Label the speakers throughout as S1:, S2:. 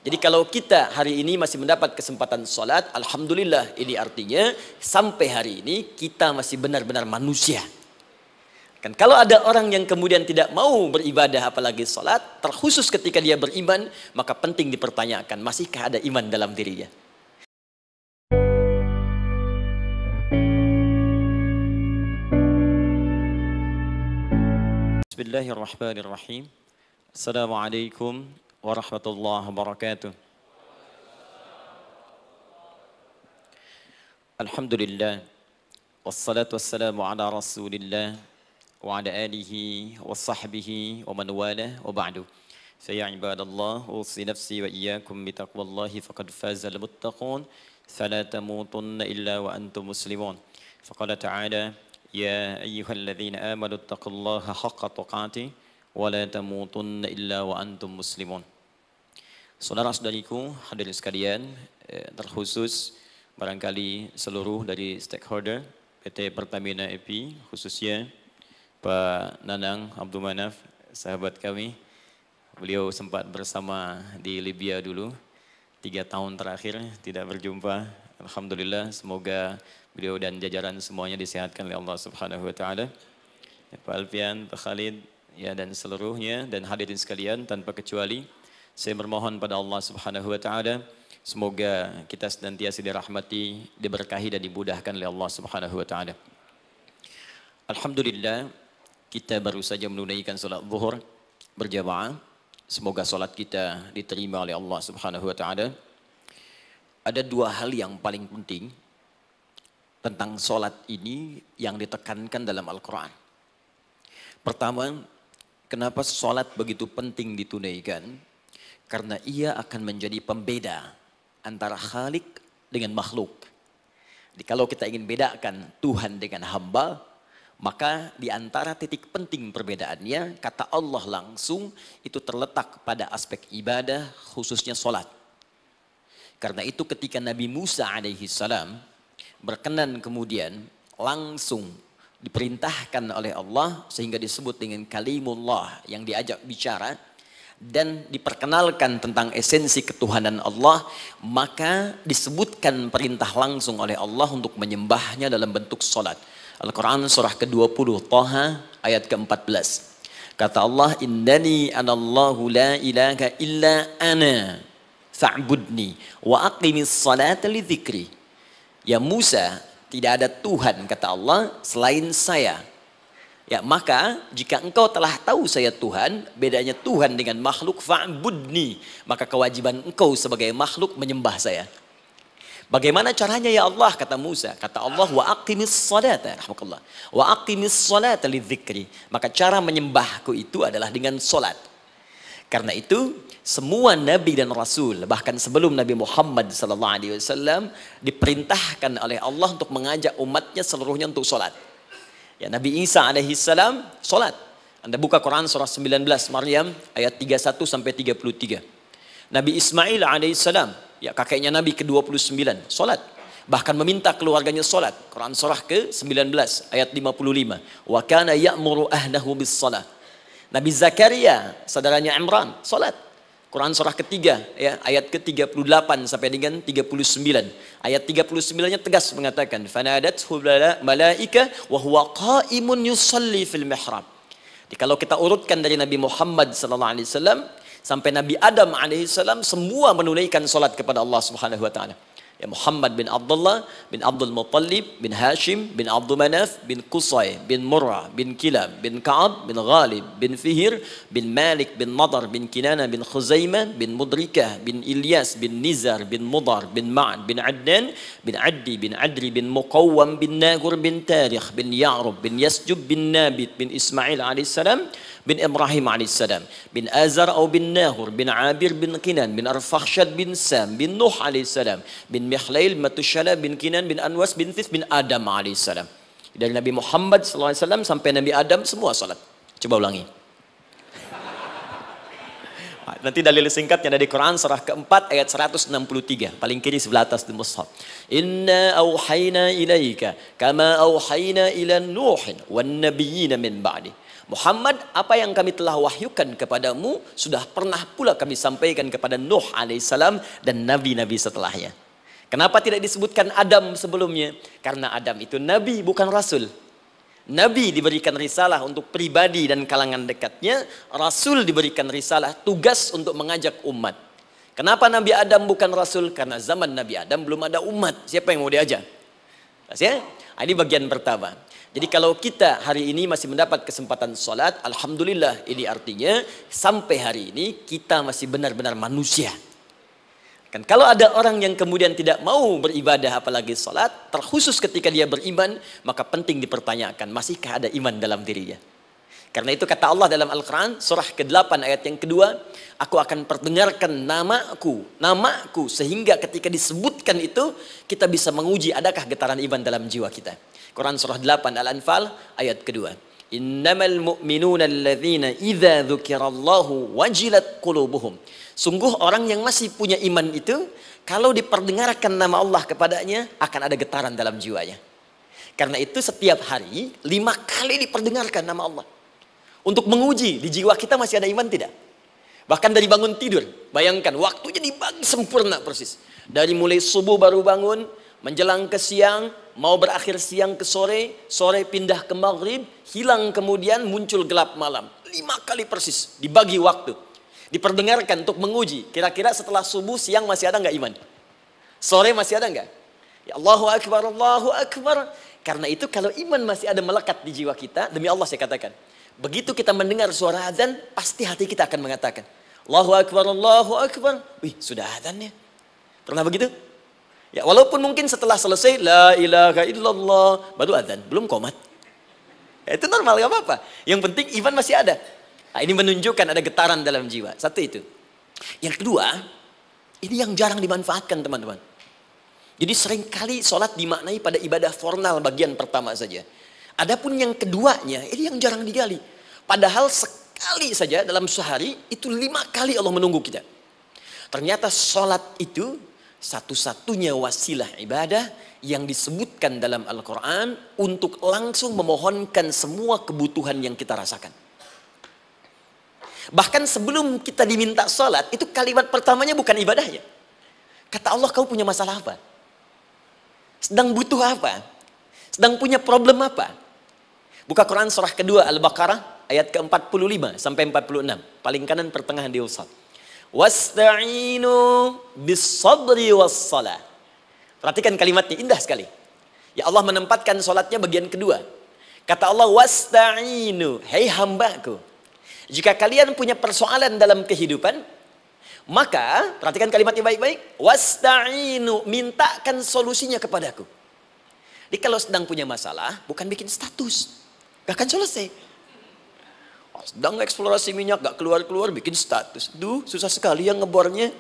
S1: Jadi kalau kita hari ini masih mendapat kesempatan sholat, alhamdulillah, ini artinya sampai hari ini kita masih benar-benar manusia. Kan kalau ada orang yang kemudian tidak mau beribadah apalagi sholat, terkhusus ketika dia beriman, maka penting dipertanyakan, masihkah ada iman dalam dirinya? Bismillahirrahmanirrahim. Assalamualaikum warahmatullahi wabarakatuh. Alhamdulillah. Wassalatu wassalamu ala rasulillah wa ala alihi wa sahbihi wa man wala wa ba'du. Faya ibadallah, usi nafsi wa iyyakum bitaqwallahi faqad fazal muttaqun. Fala tamutunna illa wa antum muslimun. Faqala ta'ala, ya ayyuhalladzina amanu taqullaha haqqa tuqatih wa la tamutunna illa wa antum muslimun. Saudara-saudariku hadirin sekalian, terkhusus barangkali seluruh dari stakeholder PT Pertamina EP, khususnya Pak Nanang Abdul Manaf, sahabat kami. Beliau sempat bersama di Libya dulu, 3 tahun terakhir tidak berjumpa. Alhamdulillah, semoga beliau dan jajaran semuanya disehatkan oleh Allah Subhanahu wa taala. Pak Alfian, Pak Khalid, ya, dan seluruhnya, dan hadirin sekalian tanpa kecuali, saya bermohon pada Allah Subhanahu wa taala semoga kita senantiasa dirahmati, diberkahi dan dimudahkan oleh Allah Subhanahu wa taala. Alhamdulillah, kita baru saja menunaikan salat zuhur berjamaah. Semoga salat kita diterima oleh Allah Subhanahu wa taala. Ada 2 hal yang paling penting tentang salat ini yang ditekankan dalam Al-Qur'an. Pertama, kenapa salat begitu penting ditunaikan? Karena ia akan menjadi pembeda antara Khalik dengan makhluk. Jadi kalau kita ingin bedakan Tuhan dengan hamba, maka di antara titik penting perbedaannya, kata Allah langsung itu terletak pada aspek ibadah, khususnya salat. Karena itu ketika Nabi Musa alaihi salam berkenan kemudian langsung diperintahkan oleh Allah sehingga disebut dengan kalimullah yang diajak bicara dan diperkenalkan tentang esensi ketuhanan Allah, maka disebutkan perintah langsung oleh Allah untuk menyembahnya dalam bentuk salat. Al-Quran surah ke-20 Taha ayat ke-14. Kata Allah, innani anallahu la ilaha illa ana fa'budni wa aqimis salata li dzikri. Ya Musa, tidak ada Tuhan kata Allah selain saya. Ya, maka jika engkau telah tahu saya Tuhan, bedanya Tuhan dengan makhluk, fa'budni, maka kewajiban engkau sebagai makhluk menyembah saya. Bagaimana caranya ya Allah, kata Musa? Kata Allah, wa aqimis salata, rahmatullah. Wa aqimis salata li dzikri. Maka cara menyembahku itu adalah dengan salat. Karena itu semua nabi dan rasul, bahkan sebelum Nabi Muhammad SAW, diperintahkan oleh Allah untuk mengajak umatnya seluruhnya untuk salat. Ya, Nabi Isa alaihissalam salat. Anda buka Quran surah 19 Maryam ayat 31 sampai 33. Nabi Ismail alaihissalam, ya kakeknya Nabi ke-29, salat. Bahkan meminta keluarganya salat. Quran surah ke-19 ayat 55. Wa kana ya'muru ahlahu bis-shalah. Nabi Zakaria, saudaranya Imran, salat. Quran surah ketiga, ya, ayat ke-38 sampai dengan 39. Ayat 39-nya tegas mengatakan, fanadathu malaika wa huwa qa'imun yusalli fil mihrab. Jadi kalau kita urutkan dari Nabi Muhammad SAW sampai Nabi Adam alaihissalam, semua menunaikan salat kepada Allah Subhanahu wa taala. Ya, Muhammad bin Abdullah bin Abdul Muttalib bin Hashim bin Abdul Manaf bin Qusay bin Murrah bin Kilab bin Ka'ab bin Ghalib bin Fihir bin Malik bin Nadar bin Kinana bin Khuzaimah bin Mudrikah bin Ilyas bin Nizar bin Mudar bin Ma'ad bin Adnan bin Addi bin Adri bin Muqawwam bin Nagur bin Tarikh bin Ya'rub bin Yasjub bin Nabit bin Ismail alaihissalam bin Ibrahim alaihissalam bin Azar atau bin Nahur bin Abir bin Kinan bin Arfakhshad bin Sam bin Nuh alaihissalam bin Mihlail Matushala bin Kinan bin Anwas bin Thith bin Adam alaihissalam. Dari Nabi Muhammad SAW sampai Nabi Adam semua salat. Coba ulangi. Nanti dalil singkatnya dari Quran surah keempat ayat 163, paling kiri sebelah atas di mushaf. Inna auhayna ilaika kama auhayna ila Nuhin wan nabiyyin min ba'di Muhammad, apa yang kami telah wahyukan kepadamu sudah pernah pula kami sampaikan kepada Nuh alaihissalam dan nabi-nabi setelahnya. Kenapa tidak disebutkan Adam sebelumnya? Karena Adam itu nabi, bukan rasul. Nabi diberikan risalah untuk pribadi dan kalangan dekatnya. Rasul diberikan risalah, tugas untuk mengajak umat. Kenapa Nabi Adam bukan rasul? Karena zaman Nabi Adam belum ada umat. Siapa yang mau diajak? Ya? Ini bagian pertama. Jadi kalau kita hari ini masih mendapat kesempatan sholat, alhamdulillah, ini artinya sampai hari ini kita masih benar-benar manusia. Kan kalau ada orang yang kemudian tidak mau beribadah apalagi sholat, terkhusus ketika dia beriman, maka penting dipertanyakan, masihkah ada iman dalam dirinya? Karena itu kata Allah dalam Al-Quran, surah ke-8 ayat yang kedua, aku akan perdengarkan namaku, sehingga ketika disebutkan itu, kita bisa menguji adakah getaran iman dalam jiwa kita. Quran surah 8 Al-Anfal ayat kedua. Innamal mu'minuna alladzina idza dzukirallahu wajilat qulubuhum. Sungguh orang yang masih punya iman itu, kalau diperdengarkan nama Allah kepadanya, akan ada getaran dalam jiwanya. Karena itu setiap hari 5 kali diperdengarkan nama Allah. Untuk menguji di jiwa kita masih ada iman tidak? Bahkan dari bangun tidur, bayangkan waktunya dibagi sempurna persis. Dari mulai subuh baru bangun, menjelang ke siang, mau berakhir siang ke sore, sore pindah ke maghrib, hilang kemudian muncul gelap malam. 5 kali persis dibagi waktu. Diperdengarkan untuk menguji. Kira-kira setelah subuh siang masih ada nggak iman? Sore masih ada nggak? Ya Allahu Akbar, Allahu Akbar. Karena itu kalau iman masih ada melekat di jiwa kita, demi Allah saya katakan, begitu kita mendengar suara azan, pasti hati kita akan mengatakan, Allahu Akbar, Allahu Akbar. Wih, sudah azannya. Pernah begitu? Ya, walaupun mungkin setelah selesai, La ilaha illallah, baru azan, belum qomat. Ya, itu normal, gak apa-apa. Yang penting iman masih ada. Nah, ini menunjukkan ada getaran dalam jiwa. Satu itu. Yang kedua, ini yang jarang dimanfaatkan teman-teman. Jadi seringkali sholat dimaknai pada ibadah formal bagian pertama saja. Adapun yang keduanya, ini yang jarang digali. Padahal sekali saja dalam sehari, itu 5 kali Allah menunggu kita. Ternyata sholat itu satu-satunya wasilah ibadah yang disebutkan dalam Al-Quran untuk langsung memohonkan semua kebutuhan yang kita rasakan. Bahkan sebelum kita diminta sholat, itu kalimat pertamanya bukan ibadahnya. Kata Allah, kau punya masalah apa? Sedang butuh apa? Sedang punya problem apa? Buka Quran surah kedua Al-Baqarah ayat ke-45 sampai 46. Paling kanan pertengahan di usad. Wasta'inu bis-sabri was-salah. Perhatikan kalimatnya, indah sekali. Ya Allah menempatkan sholatnya bagian kedua. Kata Allah, wasta'inu, hei hambaku, jika kalian punya persoalan dalam kehidupan, maka perhatikan kalimatnya baik-baik, wasta'inu, mintakan solusinya kepadaku. Jadi kalau sedang punya masalah, bukan bikin status, gak akan selesai. Sedang eksplorasi minyak, gak keluar-keluar, bikin status. Duh, susah sekali yang ngebornya,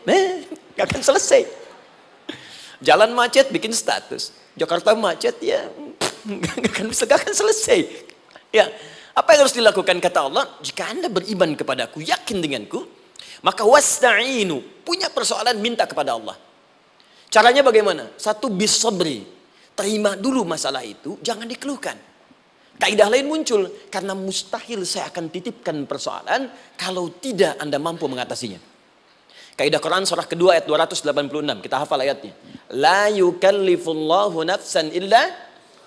S1: gak akan selesai. Jalan macet, bikin status. Jakarta macet, ya gak akan selesai. Ya. Apa yang harus dilakukan kata Allah? Jika Anda beriman kepadaku, yakin denganku, maka wasta'inu, punya persoalan minta kepada Allah. Caranya bagaimana? Satu, bis-sabri, terima dulu masalah itu, jangan dikeluhkan. Kaidah lain muncul, karena mustahil saya akan titipkan persoalan kalau tidak Anda mampu mengatasinya. Kaidah Quran surah kedua ayat 286, kita hafal ayatnya. La yukallifullahu nafsan illa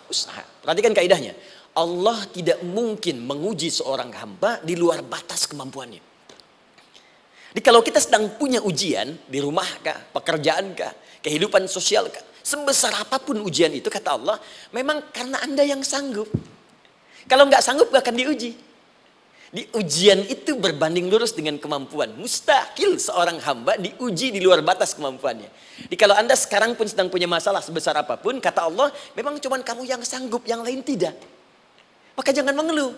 S1: usaha. Perhatikan kaidahnya. Allah tidak mungkin menguji seorang hamba di luar batas kemampuannya. Jadi kalau kita sedang punya ujian di rumah kah, pekerjaan kah, kehidupan sosial kah, sebesar apapun ujian itu kata Allah, memang karena Anda yang sanggup. Kalau nggak sanggup nggak akan diuji. Di ujian itu berbanding lurus dengan kemampuan. Mustahil seorang hamba diuji di luar batas kemampuannya. Jadi kalau Anda sekarang pun sedang punya masalah sebesar apapun, kata Allah, memang cuma kamu yang sanggup, yang lain tidak. Maka jangan mengeluh.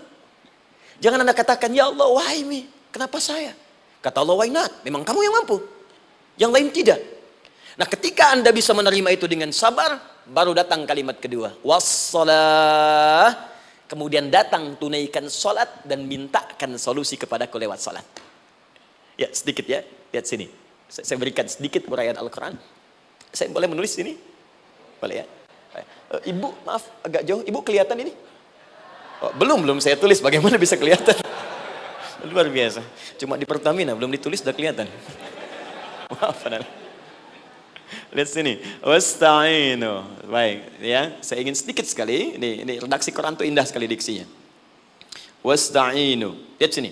S1: Jangan Anda katakan, ya Allah, why me? Kenapa saya? Kata Allah, why not? Memang kamu yang mampu. Yang lain tidak. Nah ketika Anda bisa menerima itu dengan sabar, baru datang kalimat kedua. Wassalah. Kemudian datang tunaikan sholat dan mintakan solusi kepadaku lewat sholat. Ya sedikit ya, lihat sini. Saya berikan sedikit uraian Al-Quran. Saya boleh menulis sini? Boleh ya? Ibu, maaf agak jauh. Ibu kelihatan ini? Oh, belum saya tulis, bagaimana bisa kelihatan? Luar biasa. Cuma di Pertamina belum ditulis udah kelihatan. Maaf, padahal. Lihat sini. Wasta'inu. Baik, ya. Saya ingin sedikit sekali. Ini redaksi Quran itu indah sekali diksinya. Wasta'inu. Lihat sini.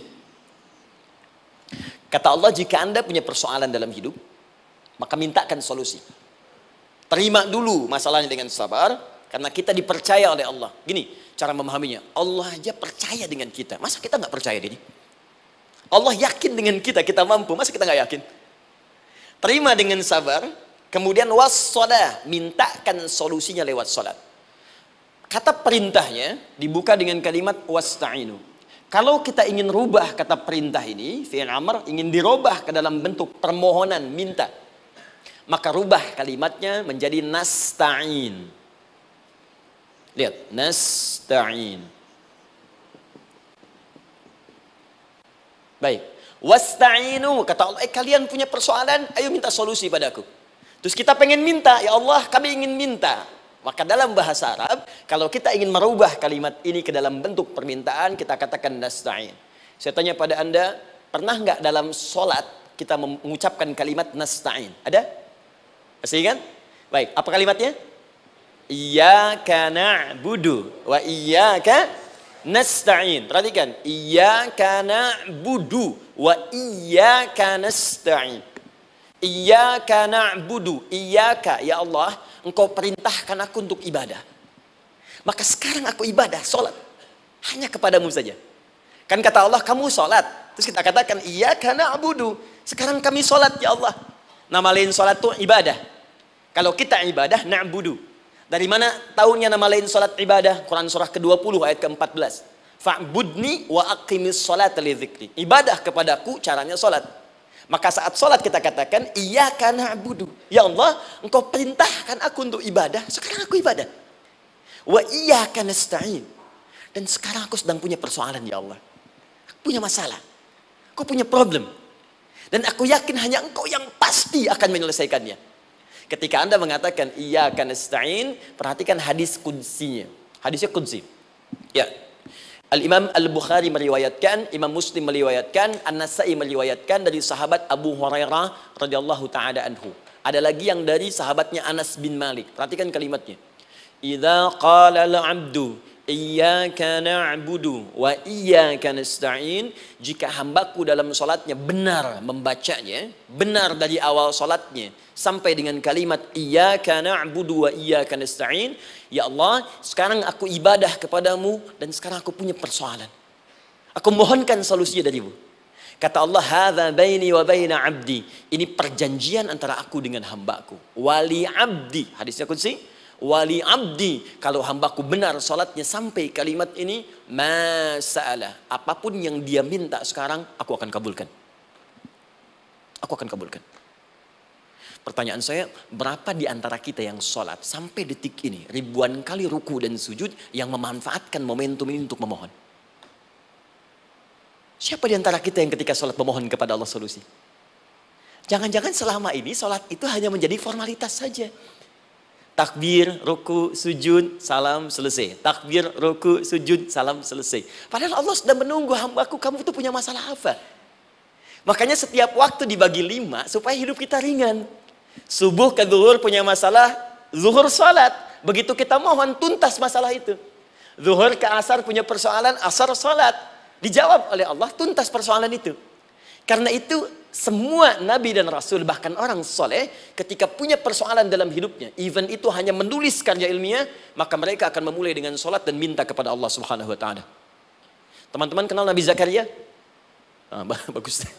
S1: Kata Allah, jika Anda punya persoalan dalam hidup, maka mintakan solusi. Terima dulu masalahnya dengan sabar, karena kita dipercaya oleh Allah. Gini cara memahaminya. Allah aja percaya dengan kita. Masa kita nggak percaya diri? Allah yakin dengan kita mampu. Masa kita nggak yakin? Terima dengan sabar. Kemudian wassalah, mintakan solusinya lewat salat. Kata perintahnya dibuka dengan kalimat wasta'inu. Kalau kita ingin rubah kata perintah ini, fi'il amr, ingin dirubah ke dalam bentuk permohonan, minta, maka rubah kalimatnya menjadi nasta'in. Lihat, nasta'in. Baik, wasta'inu, kata Allah, kalian punya persoalan, ayo minta solusi padaku. Terus kita pengen minta, ya Allah kami ingin minta. Maka dalam bahasa Arab, kalau kita ingin merubah kalimat ini ke dalam bentuk permintaan, kita katakan nasta'in. Saya tanya pada Anda, pernah nggak dalam sholat kita mengucapkan kalimat nasta'in? Ada? Masih ingat? Baik, apa kalimatnya? Iyyaka na'budu wa iyyaka nasta'in. Perhatikan, iyyaka na'budu wa iyyaka nasta'in. Iyyaka na'budu, iyyaka, ya Allah, Engkau perintahkan aku untuk ibadah. Maka sekarang aku ibadah, sholat, hanya kepadamu saja. Kan kata Allah, kamu sholat. Terus kita katakan, iyyaka na'budu. Sekarang kami sholat, ya Allah. Nama lain sholat itu ibadah. Kalau kita ibadah, na'budu. Dari mana tahunnya nama lain sholat ibadah? Quran surah ke-20 ayat ke-14. Fa'budni wa aqimis sholata li dzikri. Ibadah kepadaku caranya sholat. Maka saat sholat kita katakan, iyyaka na'budu. Ya Allah, Engkau perintahkan aku untuk ibadah. Sekarang aku ibadah. Wa iyyaka nasta'in. Dan sekarang aku sedang punya persoalan, ya Allah. Aku punya masalah. Aku punya problem. Dan aku yakin hanya Engkau yang pasti akan menyelesaikannya. Ketika Anda mengatakan iyyaka nasta'in, perhatikan hadis qudsinya. Hadisnya qudsi. Ya. Al-Imam Al-Bukhari meriwayatkan, Imam Muslim meriwayatkan, An-Nasa'i meriwayatkan dari sahabat Abu Hurairah radhiyallahu taala anhu. Ada lagi yang dari sahabatnya Anas bin Malik. Perhatikan kalimatnya. Idza qala al-'abdu iyyaka na'budu wa iyyaka nasta'in, jika hambaku dalam salatnya benar membacanya, benar dari awal salatnya sampai dengan kalimat iyyaka na'budu wa iyyaka nasta'in, ya Allah, sekarang aku ibadah kepadamu dan sekarang aku punya persoalan. Aku mohonkan solusinya darimu. Kata Allah, hadza baini wa baina 'abdi. Ini perjanjian antara aku dengan hambaku. Wali 'abdi. Hadisnya qudsi. Wali 'abdi, kalau hambaku benar salatnya sampai kalimat ini, masa'alah, apapun yang dia minta sekarang aku akan kabulkan. Aku akan kabulkan. Pertanyaan saya, berapa di antara kita yang sholat sampai detik ini ribuan kali ruku dan sujud yang memanfaatkan momentum ini untuk memohon? Siapa di antara kita yang ketika sholat memohon kepada Allah solusi? Jangan-jangan selama ini sholat itu hanya menjadi formalitas saja. Takbir, ruku, sujud, salam, selesai. Takbir, ruku, sujud, salam, selesai. Padahal Allah sudah menunggu hambaku, kamu itu punya masalah apa? Makanya setiap waktu dibagi 5 supaya hidup kita ringan. Subuh ke zuhur punya masalah, zuhur salat. Begitu kita mohon, tuntas masalah itu. Zuhur ke asar punya persoalan, asar salat. Dijawab oleh Allah, tuntas persoalan itu. Karena itu semua nabi dan rasul, bahkan orang soleh, ketika punya persoalan dalam hidupnya, even itu hanya menulis karya ilmiah, maka mereka akan memulai dengan sholat dan minta kepada Allah Subhanahu wa taala. Teman-teman kenal Nabi Zakaria? Bagus.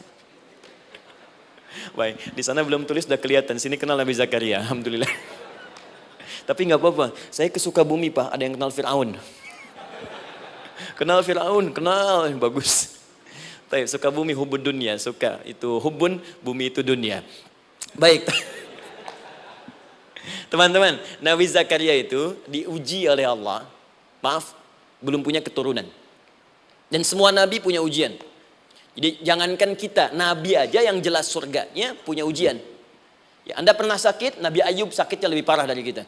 S1: Baik, di sana belum tulis sudah kelihatan, sini kenal Nabi Zakaria, alhamdulillah. Tapi nggak apa-apa, saya ke Sukabumi Pak, ada yang kenal Fir'aun. Kenal Fir'aun, kenal, bagus. Sukabumi hubun dunia, suka itu hubun, bumi itu dunia. Baik. Teman-teman, Nabi Zakaria itu diuji oleh Allah. Maaf, belum punya keturunan. Dan semua nabi punya ujian. Jadi jangankan kita, nabi aja yang jelas surganya punya ujian. Ya, Anda pernah sakit, Nabi Ayub sakitnya lebih parah dari kita.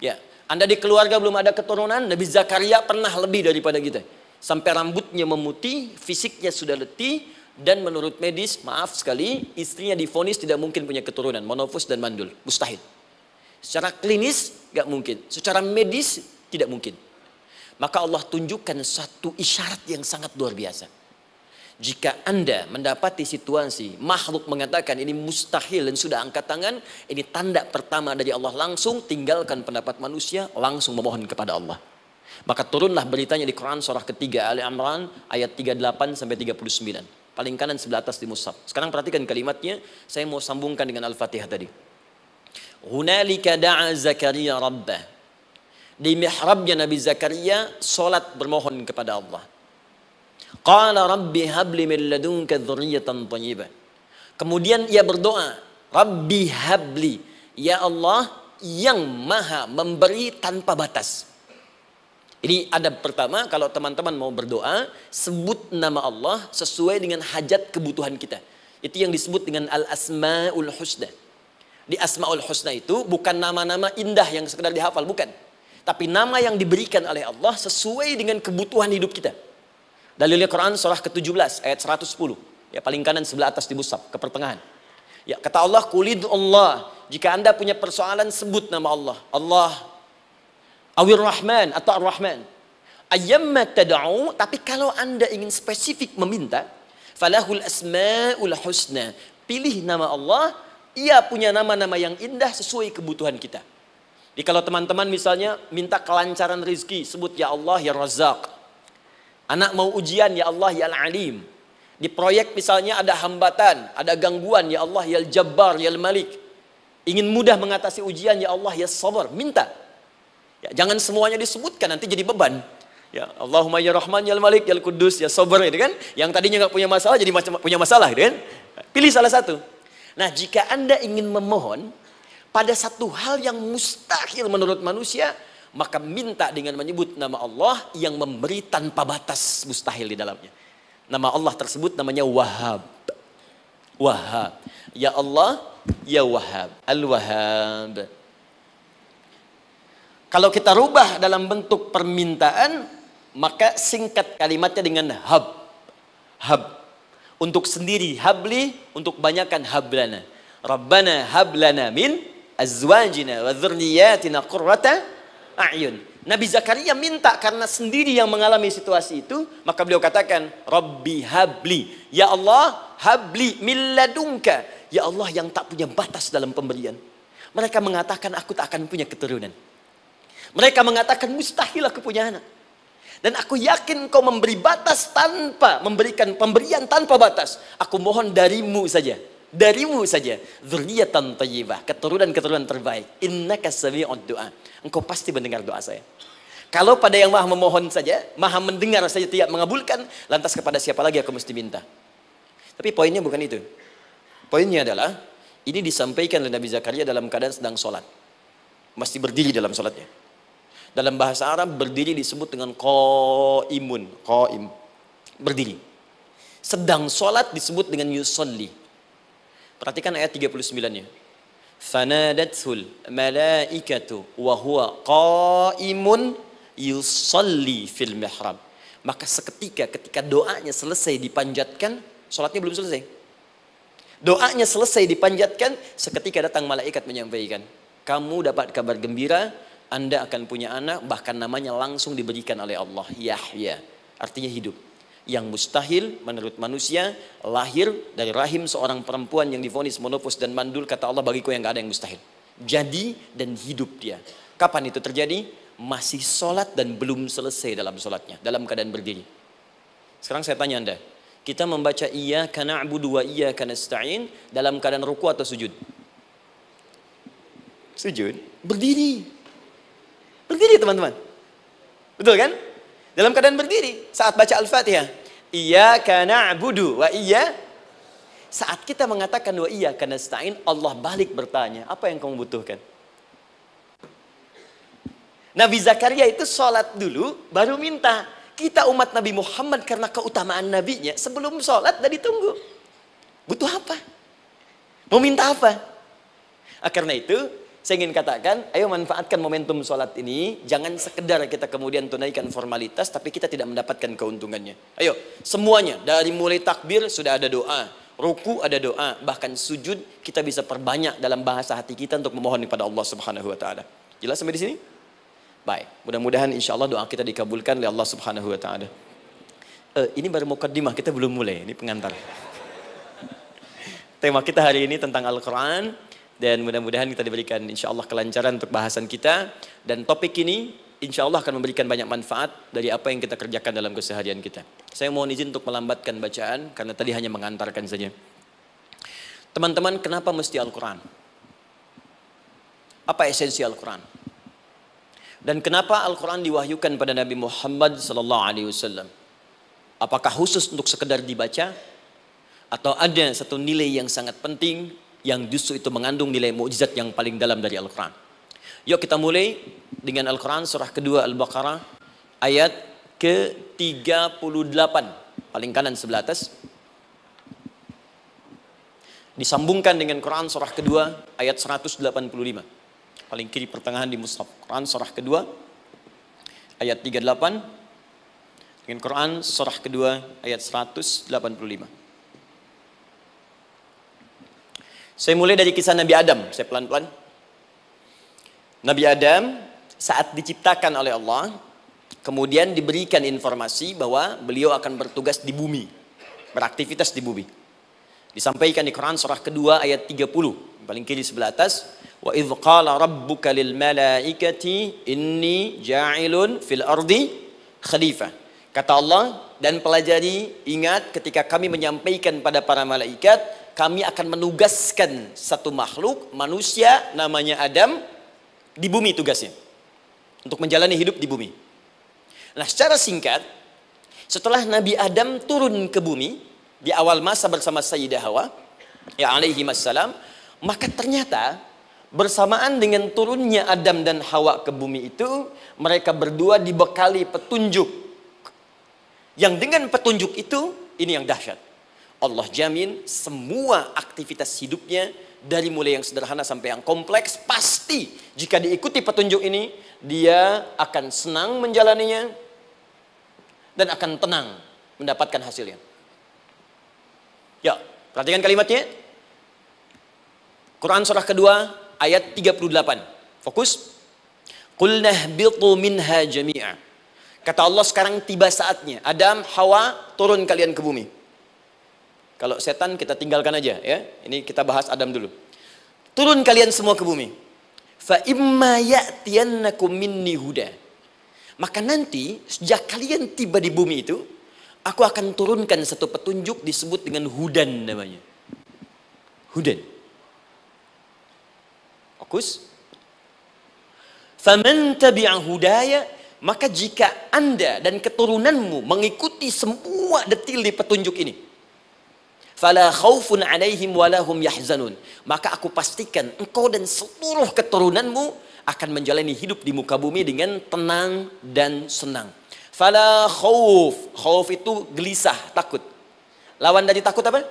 S1: Ya, Anda di keluarga belum ada keturunan, Nabi Zakaria pernah lebih daripada kita. Sampai rambutnya memutih, fisiknya sudah letih, dan menurut medis, maaf sekali, istrinya divonis tidak mungkin punya keturunan, monofus dan mandul, mustahil. Secara klinis, gak mungkin. Secara medis, tidak mungkin. Maka Allah tunjukkan satu isyarat yang sangat luar biasa. Jika Anda mendapati situasi makhluk mengatakan ini mustahil dan sudah angkat tangan, ini tanda pertama dari Allah, langsung tinggalkan pendapat manusia, langsung memohon kepada Allah. Maka turunlah beritanya di Quran surah ketiga Ali Imran ayat 38 sampai 39. Paling kanan sebelah atas di mushaf. Sekarang perhatikan kalimatnya, saya mau sambungkan dengan Al-Fatihah tadi. Hunalika da'a Zakaria rabbah. Di mihrabnya Nabi Zakaria salat bermohon kepada Allah. Qala rabbi habli min ladunka dzurriyyatan thayyibah. Kemudian ia berdoa, Rabbi habli, ya Allah yang maha memberi tanpa batas. Ini adab pertama, kalau teman-teman mau berdoa, sebut nama Allah sesuai dengan hajat kebutuhan kita. Itu yang disebut dengan al-asma'ul husna. Di asma'ul husna itu bukan nama-nama indah yang sekedar dihafal, bukan. Tapi nama yang diberikan oleh Allah sesuai dengan kebutuhan hidup kita. Dalilnya Quran surah ke-17 ayat 110. Ya, paling kanan sebelah atas di mushaf, ke pertengahan. Ya, kata Allah, "Qulid Allah." Jika Anda punya persoalan, sebut nama Allah. Allah Awir Rahman atau Ar-Rahman. Ayyamma tad'u, tapi kalau Anda ingin spesifik meminta, falahul asmaul husna. Pilih nama Allah, ia punya nama-nama yang indah sesuai kebutuhan kita. Jadi kalau teman-teman misalnya minta kelancaran rezeki, sebut ya Allah ya Razzaq. Anak mau ujian, ya Allah ya Al-Alim. Di proyek misalnya ada hambatan, ada gangguan, ya Allah ya Al-Jabbar, ya Al-Malik. Ingin mudah mengatasi ujian, ya Allah ya Sabar. Minta. Ya, jangan semuanya disebutkan, nanti jadi beban. Ya, Allahumma ya Rahman, ya Al-Malik, ya Al-Quddus, ya Sabar, gitu kan? Yang tadinya nggak punya masalah, jadi punya masalah, gitu kan? Pilih salah satu. Nah, jika Anda ingin memohon pada satu hal yang mustahil menurut manusia, maka minta dengan menyebut nama Allah yang memberi tanpa batas, mustahil di dalamnya. Nama Allah tersebut namanya Wahhab. Wahhab. Ya Allah, ya Wahhab. Al-Wahhab. Kalau kita rubah dalam bentuk permintaan, maka singkat kalimatnya dengan hab. Hab. Untuk sendiri habli, untuk banyakkan hablana. Rabbana hablana min azwajina wa dzurriyyatina qurrata a'yun. Nabi Zakaria minta karena sendiri yang mengalami situasi itu, maka beliau katakan, Rabbi habli, ya Allah habli min ladunka, ya Allah yang tak punya batas dalam pemberian. Mereka mengatakan aku tak akan punya keturunan. Mereka mengatakan mustahil aku punya anak. Dan aku yakin kau memberi batas tanpa memberikan pemberian tanpa batas. Aku mohon darimu saja. Darimu saja, dzurriyyatan thayyibah, keturunan-keturunan terbaik. Innaka sami'ud du'a. Engkau pasti mendengar doa saya. Kalau pada yang maha memohon saja, maha mendengar saja tidak mengabulkan, lantas kepada siapa lagi aku mesti minta? Tapi poinnya bukan itu. Poinnya adalah, ini disampaikan oleh Nabi Zakaria dalam keadaan sedang sholat. Mesti berdiri dalam sholatnya. Dalam bahasa Arab, berdiri disebut dengan qaimun. Qaim. Berdiri. Sedang sholat disebut dengan yusolli. Perhatikan ayat 39-nya. Fanadathul malaikatu wa huwa qaimun yusalli fil mihrab. Maka seketika ketika doanya selesai dipanjatkan, sholatnya belum selesai. Doanya selesai dipanjatkan, seketika datang malaikat menyampaikan, kamu dapat kabar gembira, Anda akan punya anak, bahkan namanya langsung diberikan oleh Allah, Yahya. Artinya hidup. Yang mustahil menurut manusia, lahir dari rahim seorang perempuan yang divonis monofus dan mandul, kata Allah, bagiku yang gak ada yang mustahil. Jadi dan hidup dia. Kapan itu terjadi? Masih sholat dan belum selesai dalam sholatnya, dalam keadaan berdiri. Sekarang saya tanya Anda, kita membaca iyyaka na'budu wa iyyaka nasta'in dalam keadaan ruku atau sujud? Sujud. Berdiri. Berdiri teman-teman. Betul kan? Dalam keadaan berdiri saat baca Al-Fatihah. Iyyaka na'budu wa saat kita mengatakan wa iyyaka nasta'in, Allah balik bertanya, apa yang kamu butuhkan? Nabi Zakaria itu sholat dulu baru minta. Kita umat Nabi Muhammad karena keutamaan nabinya, sebelum sholat udah ditunggu. Butuh apa? Mau minta apa? Karena itu Saya ingin katakan, ayo manfaatkan momentum sholat ini. Jangan sekedar kita kemudian tunaikan formalitas, tapi kita tidak mendapatkan keuntungannya. Ayo, semuanya. Dari mulai takbir sudah ada doa. Ruku ada doa. Bahkan sujud kita bisa perbanyak dalam bahasa hati kita untuk memohon kepada Allah Subhanahu Wa Taala. Jelas sampai di sini? Baik. Mudah-mudahan insya Allah doa kita dikabulkan oleh Allah Subhanahu Wa Taala. Ini baru mukaddimah, kita belum mulai. Ini pengantar. Tema kita hari ini tentang Al-Quran. Dan mudah-mudahan kita diberikan insya Allah kelancaran untuk bahasan kita. Dan topik ini insya Allah akan memberikan banyak manfaat dari apa yang kita kerjakan dalam keseharian kita. Saya mohon izin untuk melambatkan bacaan karena tadi hanya mengantarkan saja. Teman-teman, kenapa mesti Al-Quran? Apa esensi Al-Quran? Dan kenapa Al-Quran diwahyukan pada Nabi Muhammad SAW? Apakah khusus untuk sekedar dibaca? Atau ada satu nilai yang sangat penting yang justru itu mengandung nilai mukjizat yang paling dalam dari Al-Quran? Yuk kita mulai dengan Al-Quran surah kedua Al-Baqarah ayat ke-38, paling kanan sebelah atas. Disambungkan dengan Quran surah kedua ayat 185, paling kiri pertengahan di mushaf. Quran surah kedua ayat 38 dengan Quran surah kedua ayat 185. Saya mulai dari kisah Nabi Adam, saya pelan-pelan. Nabi Adam saat diciptakan oleh Allah, kemudian diberikan informasi bahwa beliau akan bertugas di bumi, beraktivitas di bumi. Disampaikan di Quran surah kedua ayat 30, paling kiri sebelah atas. Wa idh qala rabbuka lil malaikati inni ja'ilun fil ardi khalifah. Kata Allah, dan pelajari, ingat ketika kami menyampaikan pada para malaikat, kami akan menugaskan satu makhluk, manusia namanya Adam, di bumi tugasnya. Untuk menjalani hidup di bumi. Nah, secara singkat, setelah Nabi Adam turun ke bumi, di awal masa bersama Sayyidah Hawa, ya alaihi wassalam, maka ternyata bersamaan dengan turunnya Adam dan Hawa ke bumi itu, mereka berdua dibekali petunjuk. Yang dengan petunjuk itu, ini yang dahsyat. Allah jamin semua aktivitas hidupnya, dari mulai yang sederhana sampai yang kompleks, pasti jika diikuti petunjuk ini, dia akan senang menjalaninya dan akan tenang mendapatkan hasilnya. Ya, perhatikan kalimatnya. Quran surah kedua ayat 38. Fokus. Qul nahbitu minha jami'a. Kata Allah, sekarang tiba saatnya. Adam, Hawa, turun kalian ke bumi. Kalau setan kita tinggalkan aja ya. Ini kita bahas Adam dulu. Turun kalian semua ke bumi. Fa imma ya'tiyannakum minni huda. Maka nanti sejak kalian tiba di bumi itu, aku akan turunkan satu petunjuk disebut dengan hudan namanya. Hudan. Fokus. Faman tabi'a hudaya, maka jika Anda dan keturunanmu mengikuti semua detil di petunjuk ini, fala khaufun 'alaihim wala hum yahzanun, maka aku pastikan engkau dan seluruh keturunanmu akan menjalani hidup di muka bumi dengan tenang dan senang. Fala khauf, khauf itu gelisah, takut. Lawan dari takut apa?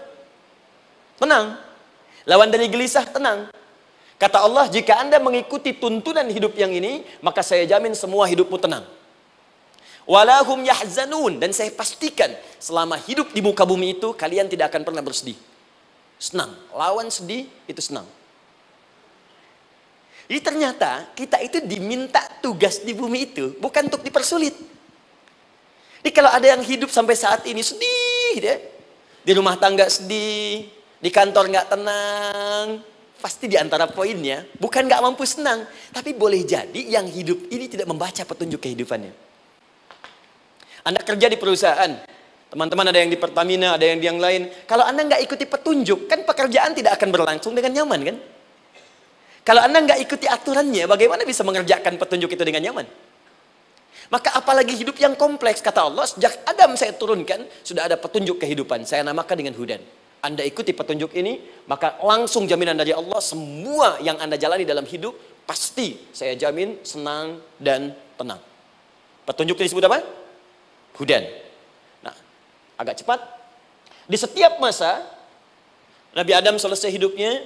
S1: Tenang. Lawan dari gelisah, tenang. Kata Allah, jika Anda mengikuti tuntunan hidup yang ini, maka saya jamin semua hidupmu tenang. Walahum yahzanun, dan saya pastikan selama hidup di muka bumi itu, kalian tidak akan pernah bersedih. Senang. Lawan sedih, itu senang. Jadi ternyata kita itu diminta tugas di bumi itu, bukan untuk dipersulit. Jadi kalau ada yang hidup sampai saat ini sedih, ya, di rumah tangga sedih, di kantor nggak tenang, pasti di antara poinnya, bukan nggak mampu senang, tapi boleh jadi yang hidup ini tidak membaca petunjuk kehidupannya. Anda kerja di perusahaan, teman-teman ada yang di Pertamina, ada yang di yang lain. Kalau Anda nggak ikuti petunjuk, kan pekerjaan tidak akan berlangsung dengan nyaman, kan? Kalau Anda nggak ikuti aturannya, bagaimana bisa mengerjakan petunjuk itu dengan nyaman? Maka apalagi hidup yang kompleks, kata Allah, sejak Adam saya turunkan, sudah ada petunjuk kehidupan, saya namakan dengan hudan. Anda ikuti petunjuk ini, maka langsung jaminan dari Allah, semua yang Anda jalani dalam hidup, pasti saya jamin senang dan tenang. Petunjuk ini disebut apa? Hudan. Nah, agak cepat. Di setiap masa, Nabi Adam selesai hidupnya,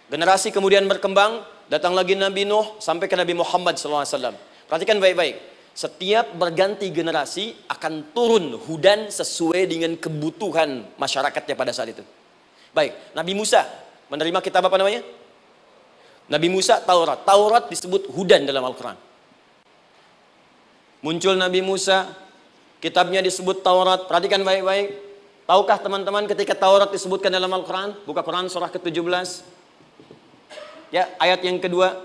S1: Generasi kemudian berkembang, datang lagi Nabi Nuh sampai ke Nabi Muhammad SAW. Perhatikan baik-baik. Setiap berganti generasi akan turun hudan sesuai dengan kebutuhan masyarakatnya pada saat itu. Baik, Nabi Musa menerima kitab apa namanya? Nabi Musa Taurat. Taurat disebut hudan dalam Al-Quran. Muncul Nabi Musa, kitabnya disebut Taurat. Perhatikan baik-baik. Tahukah teman-teman ketika Taurat disebutkan dalam Al-Quran? Buka Quran surah ke-17. Ya, ayat yang kedua.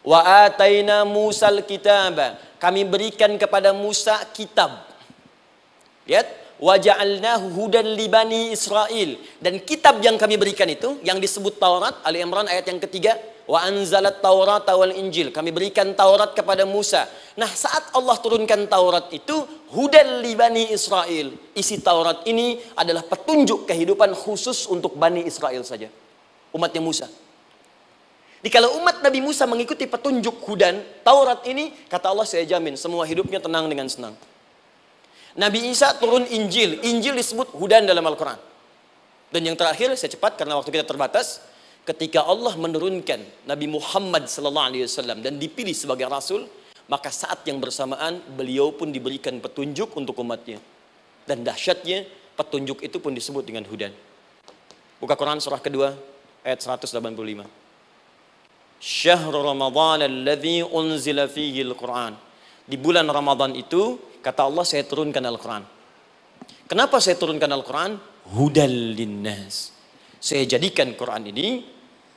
S1: Wa ataina Musal kitaba. Kami berikan kepada Musa kitab. Lihat. Wa ja'alnahu hudan li bani Israel. Dan kitab yang kami berikan itu, yang disebut Taurat, Ali Imran ayat yang ketiga. Wa anzalat Taurata wal Injil. Kami berikan Taurat kepada Musa. Nah, saat Allah turunkan Taurat itu, hudan li bani Israel. Isi Taurat ini adalah petunjuk kehidupan khusus untuk Bani Israel saja. Umatnya Musa. Jadi kalau umat Nabi Musa mengikuti petunjuk hudan Taurat ini, kata Allah, saya jamin semua hidupnya tenang dengan senang. Nabi Isa turun Injil. Injil disebut hudan dalam Al-Quran. Dan yang terakhir, saya cepat karena waktu kita terbatas. Ketika Allah menurunkan Nabi Muhammad SAW dan dipilih sebagai Rasul, maka saat yang bersamaan beliau pun diberikan petunjuk untuk umatnya. Dan dahsyatnya, petunjuk itu pun disebut dengan hudan. Buka Quran surah kedua, ayat 185. Syahrul Ramadan alladzi unzila fihi al-Quran. Di bulan Ramadan itu, kata Allah, saya turunkan Al-Quran. Kenapa saya turunkan Al-Quran? Hudal linnas. Saya jadikan Quran ini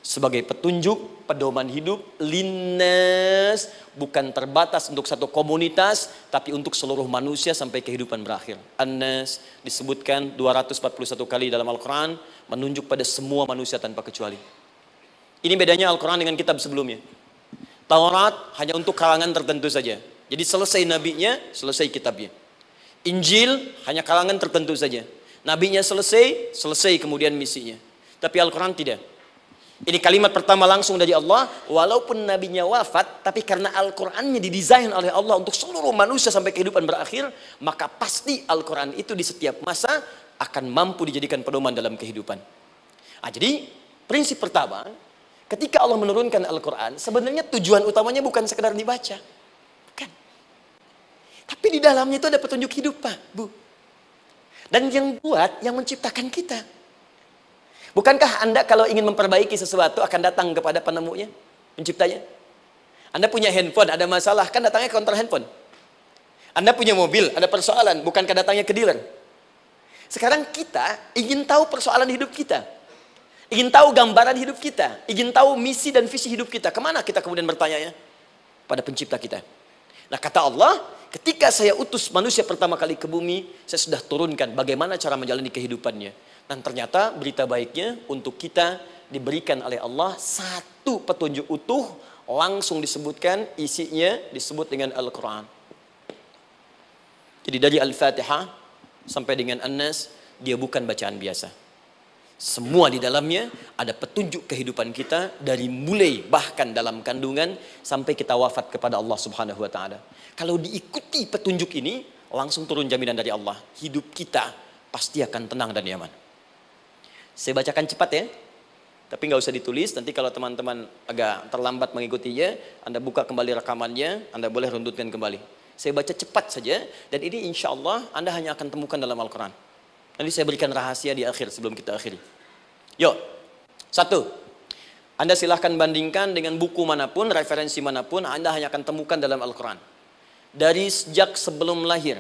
S1: sebagai petunjuk, pedoman hidup linnas, bukan terbatas untuk satu komunitas, tapi untuk seluruh manusia sampai kehidupan berakhir. An-Nas disebutkan 241 kali dalam Al-Quran, menunjuk pada semua manusia tanpa kecuali. Ini bedanya Al-Quran dengan kitab sebelumnya. Taurat hanya untuk kalangan tertentu saja. Jadi selesai nabinya, selesai kitabnya. Injil hanya kalangan tertentu saja. Nabinya selesai, selesai kemudian misinya. Tapi Al-Quran tidak. Ini kalimat pertama langsung dari Allah. Walaupun nabinya wafat, tapi karena Al-Qurannya didesain oleh Allah untuk seluruh manusia sampai kehidupan berakhir, maka pasti Al-Quran itu di setiap masa akan mampu dijadikan pedoman dalam kehidupan. Jadi prinsip pertama, ketika Allah menurunkan Al-Quran, sebenarnya tujuan utamanya bukan sekedar dibaca. Tapi di dalamnya itu ada petunjuk hidup, Pak, Bu. Dan yang buat, yang menciptakan kita. Bukankah Anda kalau ingin memperbaiki sesuatu akan datang kepada penemunya, penciptanya? Anda punya handphone, ada masalah, kan datangnya ke counter handphone. Anda punya mobil, ada persoalan, bukankah datangnya ke dealer? Sekarang kita ingin tahu persoalan hidup kita. Ingin tahu gambaran hidup kita. Ingin tahu misi dan visi hidup kita. Kemana kita kemudian bertanya? Pada pencipta kita. Nah, kata Allah, ketika saya utus manusia pertama kali ke bumi, saya sudah turunkan bagaimana cara menjalani kehidupannya. Dan ternyata berita baiknya untuk kita diberikan oleh Allah satu petunjuk utuh, langsung disebutkan, isinya disebut dengan Al-Quran. Jadi dari Al-Fatihah sampai dengan An-Nas, dia bukan bacaan biasa. Semua di dalamnya ada petunjuk kehidupan kita dari mulai bahkan dalam kandungan sampai kita wafat kepada Allah Subhanahu wa taala. Kalau diikuti petunjuk ini, langsung turun jaminan dari Allah. Hidup kita pasti akan tenang dan nyaman. Saya bacakan cepat ya. Tapi nggak usah ditulis, nanti kalau teman-teman agak terlambat mengikutinya, Anda buka kembali rekamannya, Anda boleh runtutkan kembali. Saya baca cepat saja, dan ini insya Allah Anda hanya akan temukan dalam Al-Quran. Nanti saya berikan rahasia di akhir sebelum kita akhiri. Yuk, satu, Anda silahkan bandingkan dengan buku manapun, referensi manapun, Anda hanya akan temukan dalam Al-Quran. Dari sejak sebelum lahir,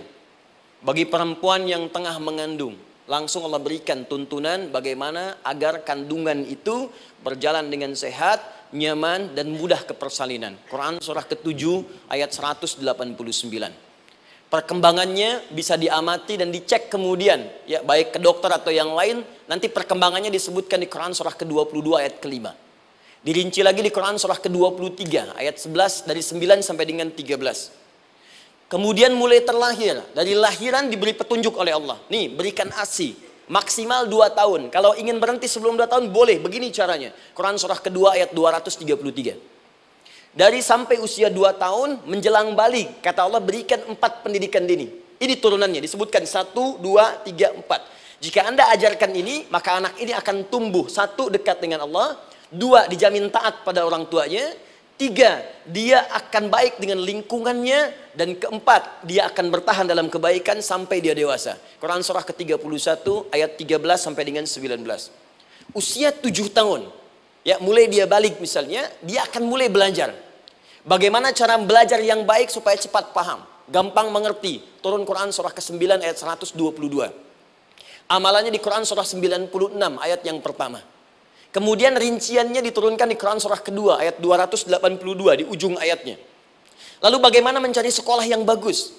S1: bagi perempuan yang tengah mengandung, langsung Allah berikan tuntunan bagaimana agar kandungan itu berjalan dengan sehat, nyaman, dan mudah ke persalinan. Quran surah ke-7 ayat 189. Perkembangannya bisa diamati dan dicek kemudian, ya, baik ke dokter atau yang lain. Nanti perkembangannya disebutkan di Quran surah ke-22 ayat ke-5. Dirinci lagi di Quran surah ke-23 ayat 11 dari 9 sampai dengan 13. Kemudian mulai terlahir, dari lahiran diberi petunjuk oleh Allah. Nih, berikan ASI maksimal 2 tahun. Kalau ingin berhenti sebelum 2 tahun boleh, begini caranya. Quran surah ke-2 ayat 233. Dari sampai usia 2 tahun menjelang balik, kata Allah berikan 4 pendidikan dini. Ini turunannya disebutkan 1, 2, 3, 4. Jika Anda ajarkan ini, maka anak ini akan tumbuh. Satu, dekat dengan Allah. Dua, dijamin taat pada orang tuanya. Tiga, dia akan baik dengan lingkungannya. Dan keempat, dia akan bertahan dalam kebaikan sampai dia dewasa. Quran surah ke-31 ayat 13 sampai dengan 19. Usia 7 tahun, ya mulai dia balik misalnya, dia akan mulai belajar. Bagaimana cara belajar yang baik supaya cepat paham, gampang mengerti. Turun Quran surah ke-9 ayat 122. Amalannya di Quran surah 96 ayat yang pertama. Kemudian rinciannya diturunkan di Quran surah kedua ayat 282 di ujung ayatnya. Lalu bagaimana mencari sekolah yang bagus,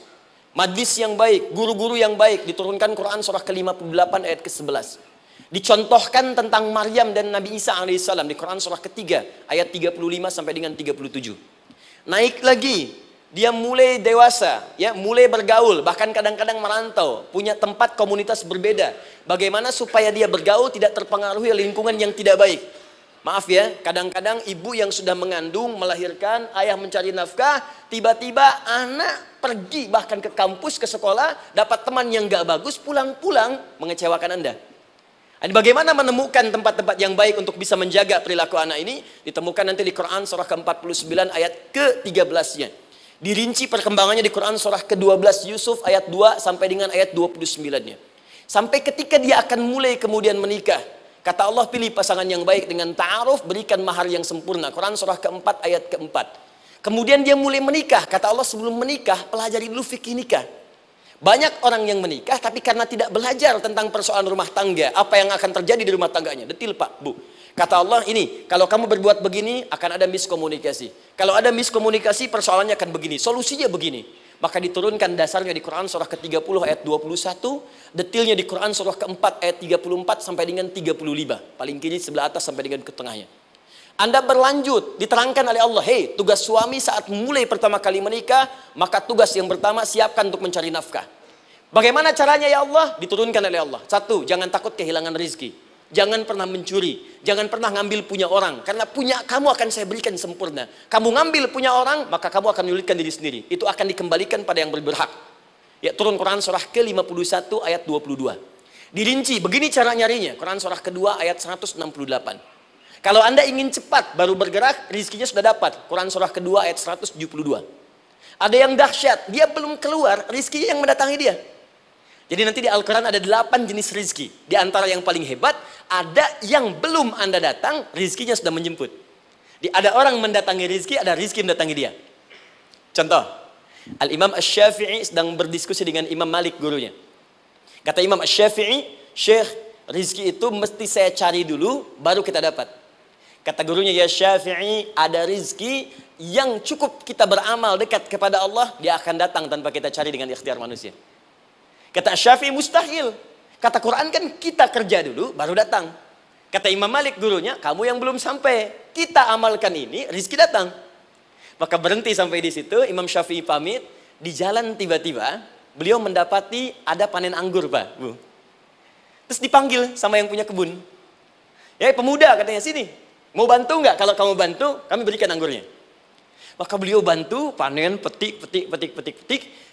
S1: majlis yang baik, guru-guru yang baik, diturunkan Quran surah ke-58 ayat ke-11. Dicontohkan tentang Maryam dan Nabi Isa alaihissalam di Quran surah ketiga ayat 35 sampai dengan 37. Naik lagi, dia mulai dewasa, ya mulai bergaul, bahkan kadang-kadang merantau, punya tempat komunitas berbeda. Bagaimana supaya dia bergaul tidak terpengaruhi lingkungan yang tidak baik. Maaf ya, kadang-kadang ibu yang sudah mengandung, melahirkan, ayah mencari nafkah, tiba-tiba anak pergi bahkan ke kampus, ke sekolah, dapat teman yang gak bagus, pulang-pulang mengecewakan Anda. Bagaimana menemukan tempat-tempat yang baik untuk bisa menjaga perilaku anak ini? Ditemukan nanti di Quran surah ke-49 ayat ke-13-nya. Dirinci perkembangannya di Quran surah ke-12 Yusuf ayat 2 sampai dengan ayat 29-nya. Sampai ketika dia akan mulai kemudian menikah. Kata Allah, pilih pasangan yang baik dengan ta'aruf, berikan mahar yang sempurna. Quran surah ke-4 ayat ke-4. Kemudian dia mulai menikah. Kata Allah, sebelum menikah, pelajari dulu fikih nikah. Banyak orang yang menikah tapi karena tidak belajar tentang persoalan rumah tangga, apa yang akan terjadi di rumah tangganya. Detil Pak, Bu. Kata Allah ini, kalau kamu berbuat begini akan ada miskomunikasi. Kalau ada miskomunikasi persoalannya akan begini, solusinya begini. Maka diturunkan dasarnya di Quran surah ke-30 ayat 21, detilnya di Quran surah ke-4 ayat 34 sampai dengan 35. Paling kiri sebelah atas sampai dengan ke tengahnya. Anda berlanjut, diterangkan oleh Allah, hei, tugas suami saat mulai pertama kali menikah, maka tugas yang pertama siapkan untuk mencari nafkah. Bagaimana caranya ya Allah? Diturunkan oleh Allah. Satu, jangan takut kehilangan rizki. Jangan pernah mencuri. Jangan pernah ngambil punya orang. Karena punya kamu akan saya berikan sempurna. Kamu ngambil punya orang, maka kamu akan menyulitkan diri sendiri. Itu akan dikembalikan pada yang berhak. Ya, turun Quran surah ke-51 ayat 22. Dirinci, begini cara nyarinya. Quran surah kedua ayat 168. Kalau Anda ingin cepat baru bergerak, rizkinya sudah dapat. Quran surah kedua ayat 172. Ada yang dahsyat, dia belum keluar, rizkinya yang mendatangi dia. Jadi nanti di Al-Quran ada 8 jenis rizki. Di antara yang paling hebat, ada yang belum Anda datang, rizkinya sudah menjemput. Ada orang mendatangi rizki, ada rizki mendatangi dia. Contoh, Al-Imam Asy-Syafi'i sedang berdiskusi dengan Imam Malik gurunya. Kata Imam Asy-Syafi'i, Syekh, rizki itu mesti saya cari dulu, baru kita dapat. Kata gurunya, ya Syafi'i, ada rizki yang cukup kita beramal dekat kepada Allah, dia akan datang tanpa kita cari dengan ikhtiar manusia. Kata Syafi'i, mustahil. Kata Quran kan kita kerja dulu, baru datang. Kata Imam Malik gurunya, kamu yang belum sampai. Kita amalkan ini, rizki datang. Maka berhenti sampai di situ, Imam Syafi'i pamit. Di jalan tiba-tiba, beliau mendapati ada panen anggur, Pak, Bu. Terus dipanggil sama yang punya kebun. Ya pemuda katanya, sini. Mau bantu nggak? Kalau kamu bantu, kami berikan anggurnya. Maka beliau bantu, panen, petik.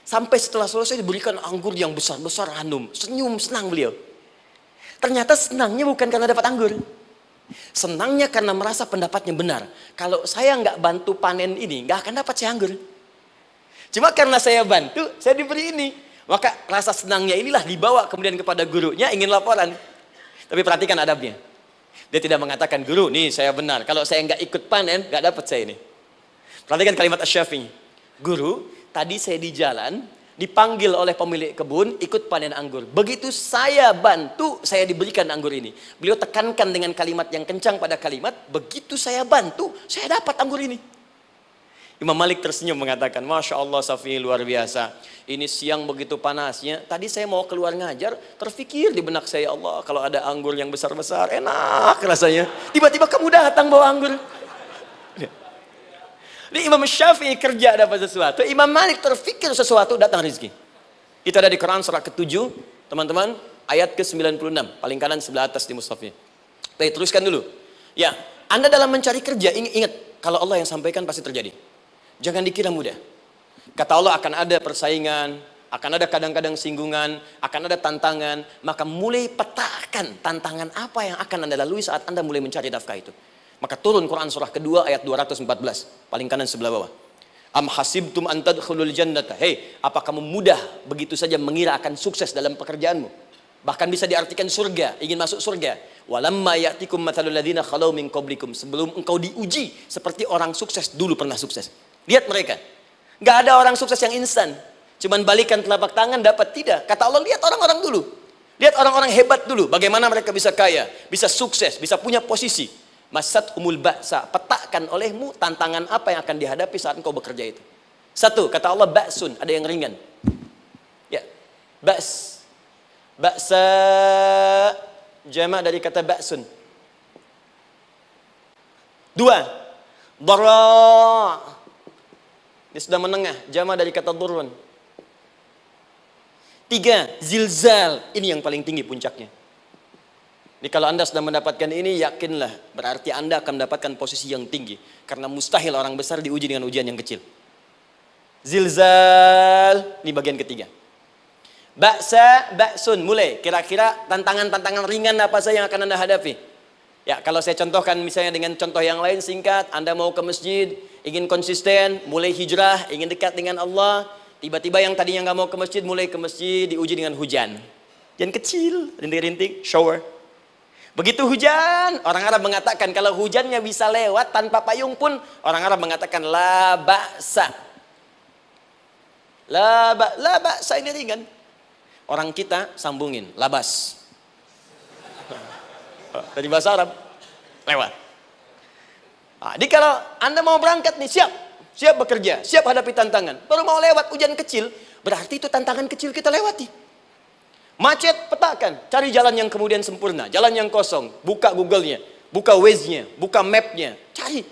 S1: Sampai setelah selesai diberikan anggur yang besar-besar, hanum. Senyum, senang beliau. Ternyata senangnya bukan karena dapat anggur. Senangnya karena merasa pendapatnya benar. Kalau saya nggak bantu panen ini, nggak akan dapat saya anggur. Cuma karena saya bantu, saya diberi ini. Maka rasa senangnya inilah dibawa kemudian kepada gurunya, ingin laporan. Tapi perhatikan adabnya. Dia tidak mengatakan, guru, nih saya benar. Kalau saya nggak ikut panen, nggak dapat saya ini. Perhatikan kalimat Asy-Syafi'i. Guru, tadi saya di jalan, dipanggil oleh pemilik kebun, ikut panen anggur. Begitu saya bantu, saya diberikan anggur ini. Beliau tekankan dengan kalimat yang kencang pada kalimat, begitu saya bantu, saya dapat anggur ini. Imam Malik tersenyum mengatakan, Masya Allah Syafi'i luar biasa. Ini siang begitu panasnya. Tadi saya mau keluar ngajar, terfikir di benak saya, Allah kalau ada anggur yang besar-besar, enak rasanya. Tiba-tiba kamu datang bawa anggur. Ini Imam Syafi'i kerja dapat sesuatu, Imam Malik terfikir sesuatu, datang rezeki. Itu ada di Quran surah ke-7, teman-teman, ayat ke-96. Paling kanan sebelah atas di mushafnya. Baik, teruskan dulu. Ya, Anda dalam mencari kerja, ingat, kalau Allah yang sampaikan pasti terjadi. Jangan dikira mudah. Kata Allah akan ada persaingan, akan ada kadang-kadang singgungan, akan ada tantangan, maka mulai petakan tantangan apa yang akan Anda lalui saat Anda mulai mencari nafkah itu. Maka turun Quran surah kedua ayat 214, paling kanan sebelah bawah. Am hasibtum an tadkhulul jannata. Hei, apa kamu mudah begitu saja mengira akan sukses dalam pekerjaanmu? Bahkan bisa diartikan surga, ingin masuk surga. Walamma ya'tikum mathalul ladzina khalau min qablikum. Sebelum engkau diuji seperti orang sukses dulu pernah sukses. Lihat mereka. Enggak ada orang sukses yang instan. Cuman balikan telapak tangan dapat, tidak. Kata Allah, lihat orang-orang dulu. Lihat orang-orang hebat dulu. Bagaimana mereka bisa kaya, bisa sukses, bisa punya posisi. Masat umul ba'sa. Petakan olehmu tantangan apa yang akan dihadapi saat engkau bekerja itu. Satu, kata Allah, ba'sun. Ada yang ringan. Ya, ba's. Ba'sa jamak dari kata ba'sun. Dua, dara. Ini sudah menengah, jamak dari kata durun. Tiga, zilzal. Ini yang paling tinggi puncaknya. Jadi kalau Anda sudah mendapatkan ini, yakinlah. Berarti Anda akan mendapatkan posisi yang tinggi. Karena mustahil orang besar diuji dengan ujian yang kecil. Zilzal. Ini bagian ketiga. Ba'sa, ba'sun. Mulai. Kira-kira tantangan-tantangan ringan apa saja yang akan Anda hadapi? Ya, kalau saya contohkan misalnya dengan contoh yang lain singkat. Anda mau ke masjid, ingin konsisten, mulai hijrah, ingin dekat dengan Allah. Tiba-tiba yang tadinya nggak mau ke masjid, mulai ke masjid, diuji dengan hujan. Hujan kecil, rintik-rintik, shower. Begitu hujan, orang Arab mengatakan kalau hujannya bisa lewat tanpa payung pun, orang Arab mengatakan la ba'sa. La ba'sa ini ringan. Orang kita sambungin, labas. Dari bahasa Arab, lewat. Nah, jadi kalau Anda mau berangkat nih, siap bekerja, siap hadapi tantangan. Baru mau lewat hujan kecil, berarti itu tantangan kecil kita lewati. Macet, petakan, cari jalan yang kemudian sempurna, jalan yang kosong, buka Google-nya, buka Waze-nya, buka map-nya, cari.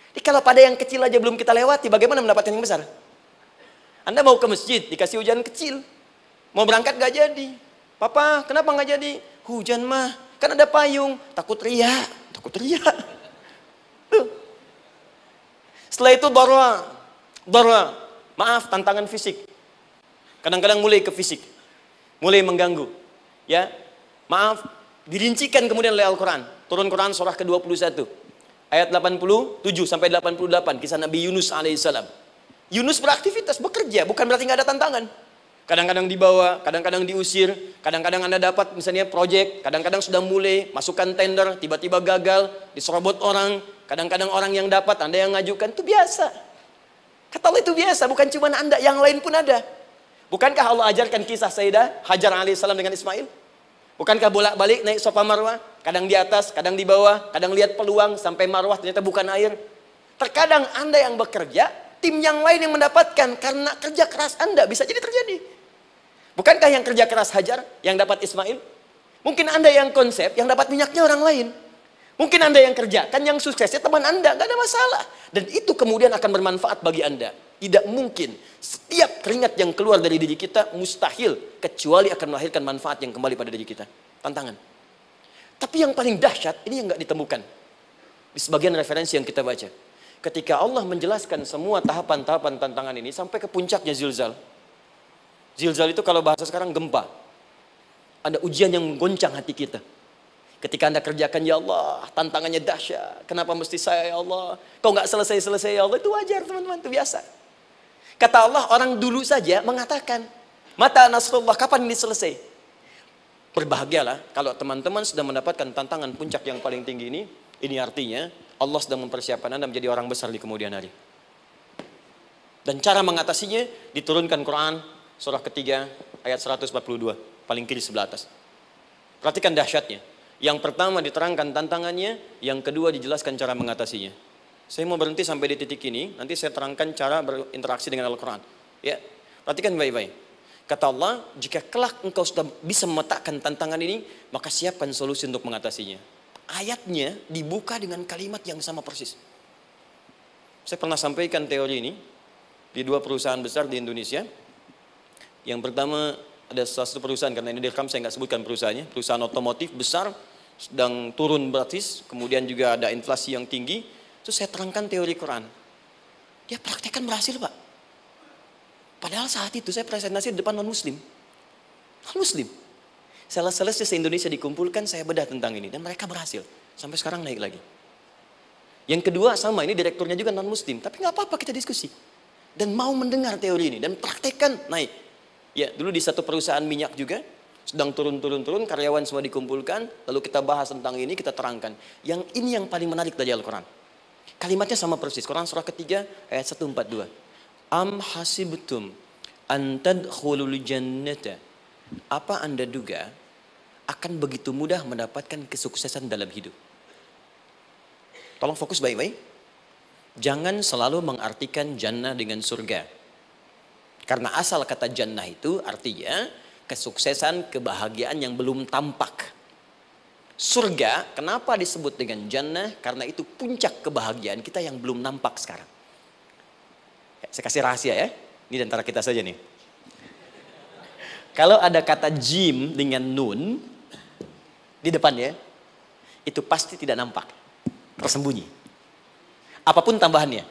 S1: Jadi kalau pada yang kecil aja belum kita lewati, bagaimana mendapatkan yang besar? Anda mau ke masjid, dikasih hujan kecil, mau berangkat gak jadi. Papa, kenapa gak jadi? Hujan mah, kan ada payung, takut riak. Setelah itu darwa, maaf, tantangan fisik. Kadang-kadang mulai ke fisik, mulai mengganggu. Ya, maaf, dirincikan kemudian oleh Al-Quran. Turun Quran surah ke-21, ayat 87 sampai 88, kisah Nabi Yunus alaihissalam. Yunus beraktivitas, bekerja, bukan berarti nggak ada tantangan. Kadang-kadang dibawa, kadang-kadang diusir, kadang-kadang Anda dapat misalnya proyek, kadang-kadang sudah mulai masukkan tender, tiba-tiba gagal, diserobot orang. Kadang-kadang orang yang dapat, Anda yang ngajukan, itu biasa. Kata Allah itu biasa, bukan cuma Anda, yang lain pun ada. Bukankah Allah ajarkan kisah Sayyidah Hajar alaihissalam dengan Ismail? Bukankah bolak-balik naik Safa Marwah? Kadang di atas, kadang di bawah, kadang lihat peluang, sampai Marwah ternyata bukan air. Terkadang Anda yang bekerja, tim yang lain yang mendapatkan, karena kerja keras Anda, bisa jadi terjadi. Bukankah yang kerja keras Hajar, yang dapat Ismail? Mungkin Anda yang konsep, yang dapat minyaknya orang lain. Mungkin Anda yang kerja, kan yang suksesnya teman Anda, gak ada masalah. Dan itu kemudian akan bermanfaat bagi Anda. Tidak mungkin setiap keringat yang keluar dari diri kita mustahil, kecuali akan melahirkan manfaat yang kembali pada diri kita. Tantangan. Tapi yang paling dahsyat, ini yang gak ditemukan. Di sebagian referensi yang kita baca. Ketika Allah menjelaskan semua tahapan-tahapan tantangan ini, sampai ke puncaknya zilzal. Zilzal itu kalau bahasa sekarang gempa. Ada ujian yang menggoncang hati kita. Ketika Anda kerjakan, ya Allah, tantangannya dahsyat. Kenapa mesti saya, ya Allah? Kau nggak selesai-selesai, ya Allah. Itu wajar, teman-teman. Itu biasa. Kata Allah, orang dulu saja mengatakan, mata nasrullah, kapan ini selesai? Berbahagialah kalau teman-teman sudah mendapatkan tantangan puncak yang paling tinggi ini. Ini artinya, Allah sedang mempersiapkan Anda menjadi orang besar di kemudian hari. Dan cara mengatasinya, diturunkan Quran, surah ketiga, ayat 142. Paling kiri sebelah atas. Perhatikan dahsyatnya. Yang pertama diterangkan tantangannya, yang kedua dijelaskan cara mengatasinya. Saya mau berhenti sampai di titik ini, nanti saya terangkan cara berinteraksi dengan Al-Quran. Ya, perhatikan baik-baik. Kata Allah, jika kelak engkau sudah bisa memetakan tantangan ini, maka siapkan solusi untuk mengatasinya. Ayatnya dibuka dengan kalimat yang sama persis. Saya pernah sampaikan teori ini di dua perusahaan besar di Indonesia. Yang pertama, ada salah satu perusahaan, karena ini direkam saya nggak sebutkan perusahaannya, perusahaan otomotif besar, sedang turun gratis, kemudian juga ada inflasi yang tinggi. Terus saya terangkan teori Quran. Dia praktekkan berhasil, Pak. Padahal saat itu saya presentasi di depan non-muslim. Non-muslim. Sales-salesnya se-Indonesia dikumpulkan, saya bedah tentang ini. Dan mereka berhasil. Sampai sekarang naik lagi. Yang kedua sama, ini direkturnya juga non-muslim. Tapi nggak apa-apa kita diskusi. Dan mau mendengar teori ini. Dan praktekkan, naik. Ya, dulu di satu perusahaan minyak juga. Sedang turun, karyawan semua dikumpulkan. Lalu kita bahas tentang ini, kita terangkan. Yang ini yang paling menarik dari Al-Quran. Kalimatnya sama persis. Quran surah ketiga, ayat 142. Am hasibtum an tadkhulul jannata. Apa Anda duga akan begitu mudah mendapatkan kesuksesan dalam hidup? Tolong fokus baik-baik. Jangan selalu mengartikan jannah dengan surga. Karena asal kata jannah itu artinya kesuksesan, kebahagiaan yang belum tampak. Surga, kenapa disebut dengan jannah? Karena itu puncak kebahagiaan kita yang belum nampak sekarang. Saya kasih rahasia ya. Ini antara kita saja nih. Kalau ada kata jim dengan nun di depannya, itu pasti tidak nampak, tersembunyi. Apapun tambahannya.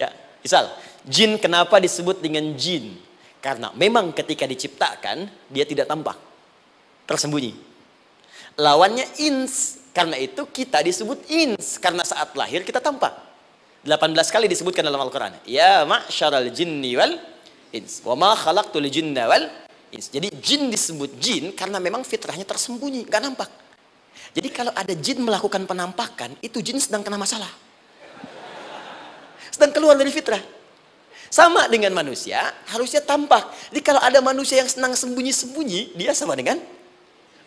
S1: Ya, misal, jin kenapa disebut dengan jin? Karena memang ketika diciptakan, dia tidak tampak, tersembunyi. Lawannya ins, karena itu kita disebut ins, karena saat lahir kita tampak. 18 kali disebutkan dalam Al-Quran. Ya ma'syaral jinni wal ins. Wa ma khalaqtul jinna wal ins. Jadi jin disebut jin karena memang fitrahnya tersembunyi, gak nampak. Jadi kalau ada jin melakukan penampakan, itu jin sedang kena masalah. Sedang keluar dari fitrah. Sama dengan manusia, harusnya tampak. Jadi kalau ada manusia yang senang sembunyi-sembunyi, dia sama dengan,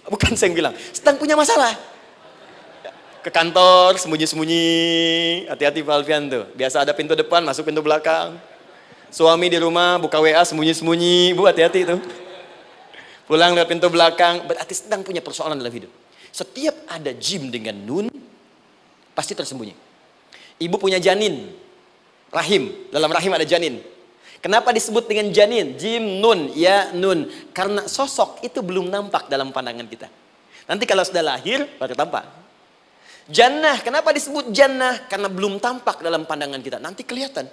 S1: bukan saya yang bilang, sedang punya masalah. Ke kantor, sembunyi-sembunyi. Hati-hati Pak Alfian tuh. Biasa ada pintu depan, masuk pintu belakang. Suami di rumah, buka WA, sembunyi-sembunyi. Bu, hati-hati itu. Pulang lewat pintu belakang. Berarti sedang punya persoalan dalam hidup. Setiap ada jim dengan nun, pasti tersembunyi. Ibu punya janin. Rahim. Dalam rahim ada janin. Kenapa disebut dengan janin? Jim, nun, ya, nun. Karena sosok itu belum nampak dalam pandangan kita. Nanti kalau sudah lahir, baru tampak. Jannah, kenapa disebut jannah? Karena belum tampak dalam pandangan kita. Nanti kelihatan.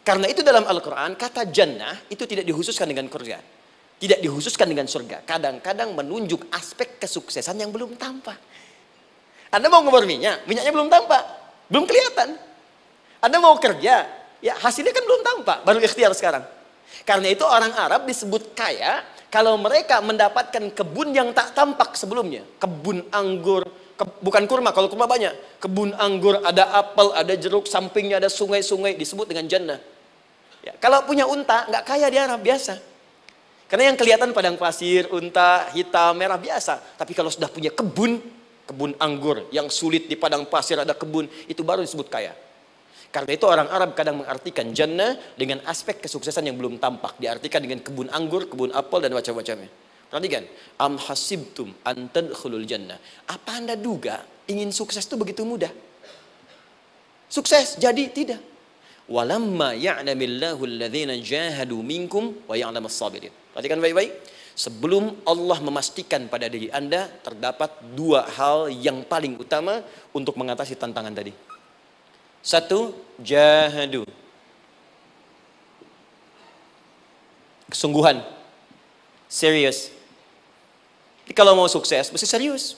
S1: Karena itu dalam Al-Quran, kata jannah itu tidak dikhususkan dengan surga. Tidak dikhususkan dengan surga. Kadang-kadang menunjuk aspek kesuksesan yang belum tampak. Anda mau ngebor minyak, minyaknya belum tampak. Belum kelihatan. Anda mau kerja, ya hasilnya kan belum tampak. Baru ikhtiar sekarang. Karena itu orang Arab disebut kaya, kalau mereka mendapatkan kebun yang tak tampak sebelumnya. Kebun anggur, bukan kurma, kalau kurma banyak. Kebun anggur, ada apel, ada jeruk, sampingnya ada sungai-sungai, disebut dengan jannah. Ya, kalau punya unta, nggak kaya di Arab, biasa. Karena yang kelihatan padang pasir, unta, hitam, merah, biasa. Tapi kalau sudah punya kebun anggur, yang sulit di padang pasir ada kebun, itu baru disebut kaya. Karena itu orang Arab kadang mengartikan jannah dengan aspek kesuksesan yang belum tampak. Diartikan dengan kebun anggur, kebun apel, dan macam-macamnya. Perhatikan, am hasibtum an tadkhulul jannah. Apa Anda duga ingin sukses itu begitu mudah? Sukses jadi tidak. Walamma ya'lamillahu alladhina jahadu minkum wa ya'lamas sabirin. Perhatikan baik-baik. Sebelum Allah memastikan pada diri Anda terdapat dua hal yang paling utama untuk mengatasi tantangan tadi. Satu, jahadu. Kesungguhan. Serius. Jadi kalau mau sukses, mesti serius.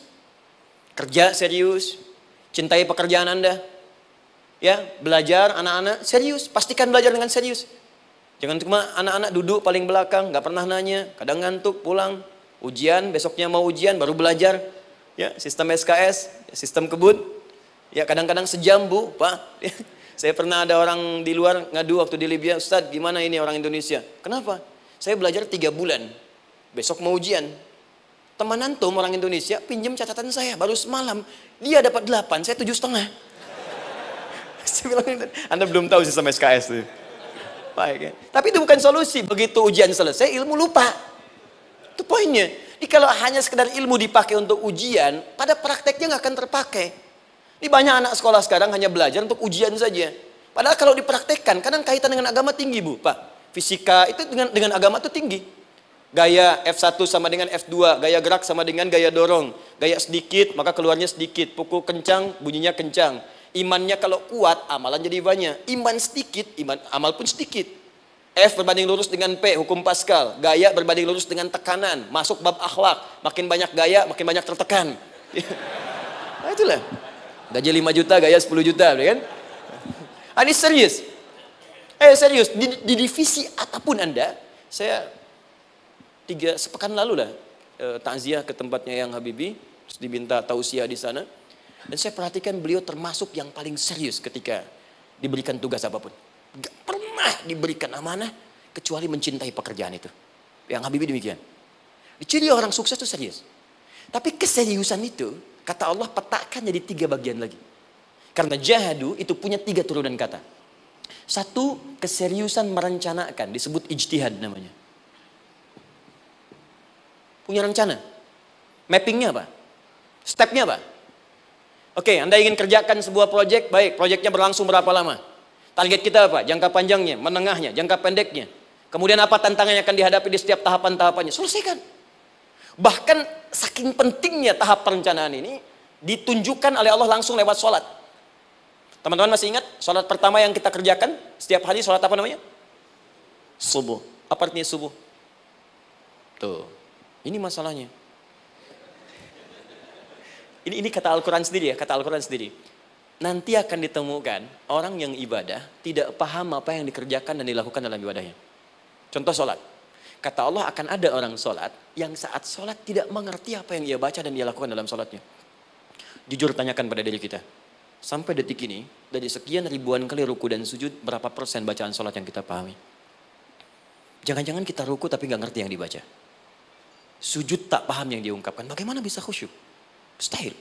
S1: Kerja serius. Cintai pekerjaan Anda. Ya, belajar anak-anak serius. Pastikan belajar dengan serius. Jangan cuma anak-anak duduk paling belakang, nggak pernah nanya, kadang ngantuk, pulang. Ujian, besoknya mau ujian, baru belajar. Ya, sistem SKS, sistem kebut. Ya, kadang-kadang sejam, Bu, Pak. Saya pernah ada orang di luar ngadu waktu di Libya, Ustadz, gimana ini orang Indonesia? Kenapa? Saya belajar 3 bulan. Besok mau ujian. Teman antum orang Indonesia pinjam catatan saya baru semalam. Dia dapat 8, saya 7,5. Saya bilang, Anda belum tahu sistem SKS tuh. Baik, ya. Tapi itu bukan solusi. Begitu ujian selesai, ilmu lupa. Itu poinnya. Jadi kalau hanya sekedar ilmu dipakai untuk ujian, pada prakteknya nggak akan terpakai. Ini banyak anak sekolah sekarang hanya belajar untuk ujian saja. Padahal kalau dipraktekkan, kadang kaitan dengan agama tinggi, Bu, Pak. Fisika itu dengan agama itu tinggi. Gaya F1 sama dengan F2, gaya gerak sama dengan gaya dorong. Gaya sedikit, maka keluarnya sedikit. Pukul kencang, bunyinya kencang. Imannya kalau kuat, amalan jadi banyak. Iman sedikit, amal pun sedikit. F berbanding lurus dengan P, hukum Pascal. Gaya berbanding lurus dengan tekanan. Masuk bab akhlak. Makin banyak gaya, makin banyak tertekan. Nah itulah. Gaji 5 juta, gaya 10 juta. Kan? Ini serius. Serius. Di divisi apapun Anda, saya 3 sepekan lalu lah takziah ke tempatnya Yang Habibie. Terus diminta tausiah di sana. Dan saya perhatikan beliau termasuk yang paling serius ketika diberikan tugas apapun. Gak pernah diberikan amanah kecuali mencintai pekerjaan itu. Yang Habibie demikian. Ciri orang sukses itu serius. Tapi keseriusan itu, kata Allah petakan jadi 3 bagian lagi. Karena jahadu itu punya 3 turunan kata. 1, keseriusan merencanakan, disebut ijtihad namanya. Punya rencana. Mappingnya apa? Stepnya apa? Oke, Anda ingin kerjakan sebuah proyek, baik, proyeknya berlangsung berapa lama? Target kita apa? Jangka panjangnya, menengahnya, jangka pendeknya. Kemudian apa tantangan yang akan dihadapi di setiap tahapan-tahapannya? Selesaikan. Bahkan saking pentingnya tahap perencanaan ini, ditunjukkan oleh Allah langsung lewat sholat. Teman-teman masih ingat sholat pertama yang kita kerjakan? Setiap hari sholat apa namanya? Subuh. Apa artinya subuh? Tuh, ini masalahnya. Ini kata Al-Quran sendiri ya, kata Al-Quran sendiri. Nanti akan ditemukan orang yang ibadah tidak paham apa yang dikerjakan dan dilakukan dalam ibadahnya. Contoh sholat. Kata Allah akan ada orang sholat yang saat sholat tidak mengerti apa yang ia baca dan dia lakukan dalam sholatnya. Jujur tanyakan pada diri kita. Sampai detik ini, dari sekian ribuan kali ruku dan sujud, berapa persen bacaan sholat yang kita pahami? Jangan-jangan kita ruku tapi gak ngerti yang dibaca. Sujud tak paham yang diungkapkan. Bagaimana bisa khusyuk? Mustahil.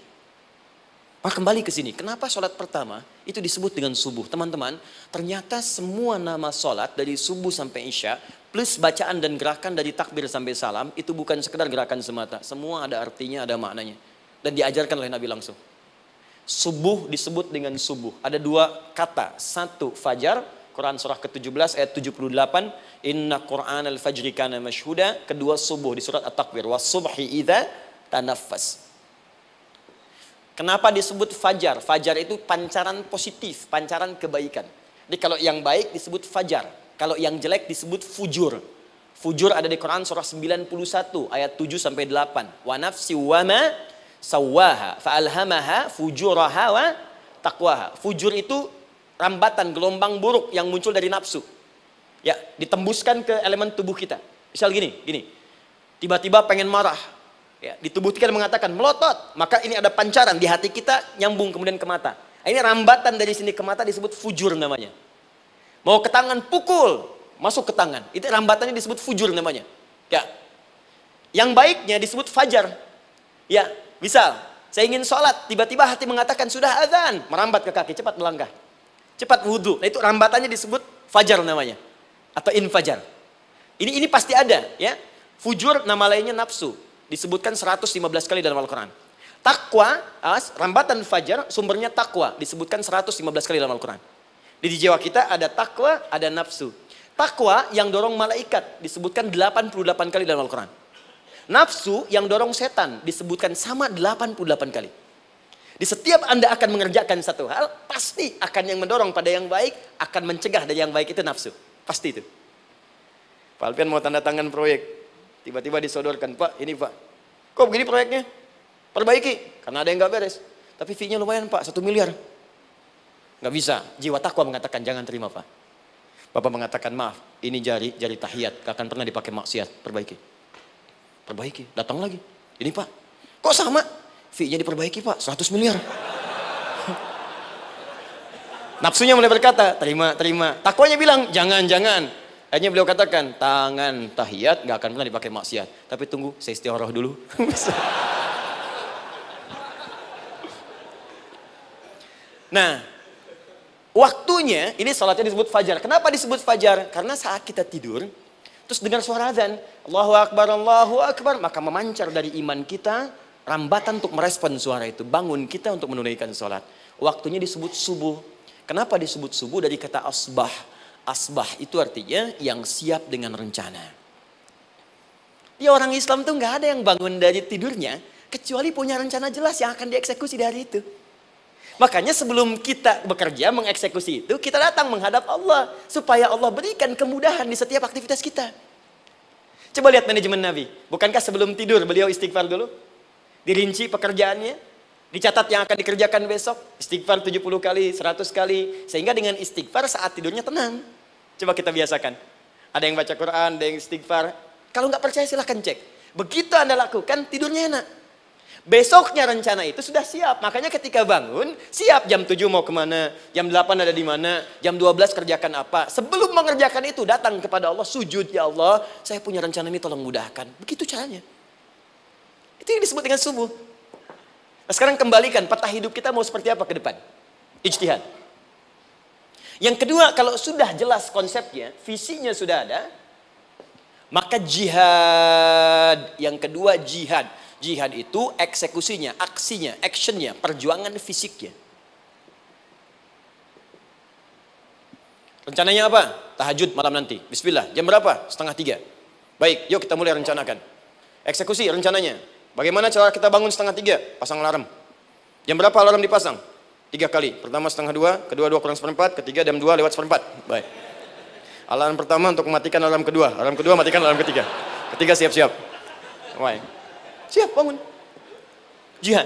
S1: Maka kembali ke sini. Kenapa sholat pertama itu disebut dengan subuh? Teman-teman, ternyata semua nama sholat dari subuh sampai isya, plus bacaan dan gerakan dari takbir sampai salam, itu bukan sekedar gerakan semata. Semua ada artinya, ada maknanya. Dan diajarkan oleh Nabi langsung. Subuh disebut dengan subuh. Ada 2 kata. 1, fajar. Quran surah ke-17 ayat 78. Inna Qur'an al-fajri kana mashhuda. Kedua, subuh di surat At-Takwir. Was subhi idza tanaffas. Kenapa disebut fajar? Fajar itu pancaran positif, pancaran kebaikan. Jadi kalau yang baik disebut fajar. Kalau yang jelek disebut fujur. Fujur ada di Quran surah 91 ayat 7 sampai 8. Wa nafsi wa ma sawwaha fa'alhamaha fujuraha wa taqwaha. Fujur itu rambatan gelombang buruk yang muncul dari nafsu. Ya, ditembuskan ke elemen tubuh kita. Misal gini. Tiba-tiba pengen marah. Ya, di tubuh kita mengatakan melotot, maka ini ada pancaran di hati kita nyambung kemudian ke mata. Ini rambatan dari sini ke mata disebut fujur namanya. Mau ke tangan pukul, masuk ke tangan. Itu rambatannya disebut fujur namanya. Ya. Yang baiknya disebut fajar. Ya, misal saya ingin sholat, tiba-tiba hati mengatakan sudah azan, merambat ke kaki, cepat melangkah. Cepat wudhu. Nah, itu rambatannya disebut fajar namanya. Atau infajar. Ini pasti ada, ya. Fujur nama lainnya nafsu. Disebutkan 115 kali dalam Al-Quran. Takwa, rambatan fajar, sumbernya takwa. Disebutkan 115 kali dalam Al-Quran. Di jiwa kita ada takwa, ada nafsu. Takwa yang dorong malaikat, disebutkan 88 kali dalam Al-Quran. Nafsu yang dorong setan, disebutkan sama 88 kali. Di setiap Anda akan mengerjakan satu hal, pasti akan yang mendorong pada yang baik, akan mencegah dari yang baik itu nafsu. Pasti itu. Pak Alpian mau tanda tangan proyek. Tiba-tiba disodorkan, Pak, ini Pak. Kok begini proyeknya? Perbaiki. Karena ada yang gak beres. Tapi fee-nya lumayan Pak, 1 miliar. Gak bisa. Jiwa takwa mengatakan, jangan terima Pak. Bapak mengatakan, maaf, ini jari tahiyat. Gak akan pernah dipakai maksiat. Perbaiki. Datang lagi. Ini Pak. Kok sama? Fee-nya diperbaiki Pak, 100 miliar. Nafsunya mulai berkata, terima. Takwanya bilang, jangan. Akhirnya beliau katakan, tangan tahiyat gak akan pernah dipakai maksiat. Tapi tunggu, saya istighfar dulu. Nah, waktunya, ini salatnya disebut fajar. Kenapa disebut fajar? Karena saat kita tidur, terus dengar suara azan, Allahu Akbar, maka memancar dari iman kita, rambatan untuk merespon suara itu. Bangun kita untuk menunaikan salat. Waktunya disebut subuh. Kenapa disebut subuh? Dari kata asbah. Asbah itu artinya yang siap dengan rencana. Dia orang Islam tuh nggak ada yang bangun dari tidurnya kecuali punya rencana jelas yang akan dieksekusi di hari itu. Makanya sebelum kita bekerja mengeksekusi itu, kita datang menghadap Allah supaya Allah berikan kemudahan di setiap aktivitas kita. Coba lihat manajemen Nabi. Bukankah sebelum tidur beliau istighfar dulu? Dirinci pekerjaannya, dicatat yang akan dikerjakan besok, istighfar 70 kali, 100 kali, sehingga dengan istighfar saat tidurnya tenang. Coba kita biasakan. Ada yang baca Quran, ada yang istighfar. Kalau nggak percaya silahkan cek. Begitu Anda lakukan, tidurnya enak. Besoknya rencana itu sudah siap. Makanya ketika bangun, siap jam 7 mau kemana, jam 8 ada di mana, jam 12 kerjakan apa. Sebelum mengerjakan itu, datang kepada Allah, sujud, ya Allah, saya punya rencana ini tolong mudahkan. Begitu caranya. Itu yang disebut dengan subuh. Nah, sekarang kembalikan, peta hidup kita mau seperti apa ke depan? Ijtihad. Yang kedua, kalau sudah jelas konsepnya, visinya sudah ada, maka jihad. Yang kedua, jihad. Jihad itu eksekusinya, aksinya, actionnya, perjuangan fisiknya. Rencananya apa? Tahajud malam nanti. Bismillah. Jam berapa? 2:30. Baik, yuk kita mulai rencanakan. Eksekusi rencananya. Bagaimana cara kita bangun 2:30? Pasang alarm. Jam berapa alarm dipasang? 3 kali. Pertama 1:30, kedua 2 kurang 1/4, ketiga jam 2 lewat 1/4. Baik. Alarm pertama untuk mematikan alarm kedua. Alarm kedua matikan alarm ketiga. Ketiga siap-siap. Baik. Siap bangun. Jihad.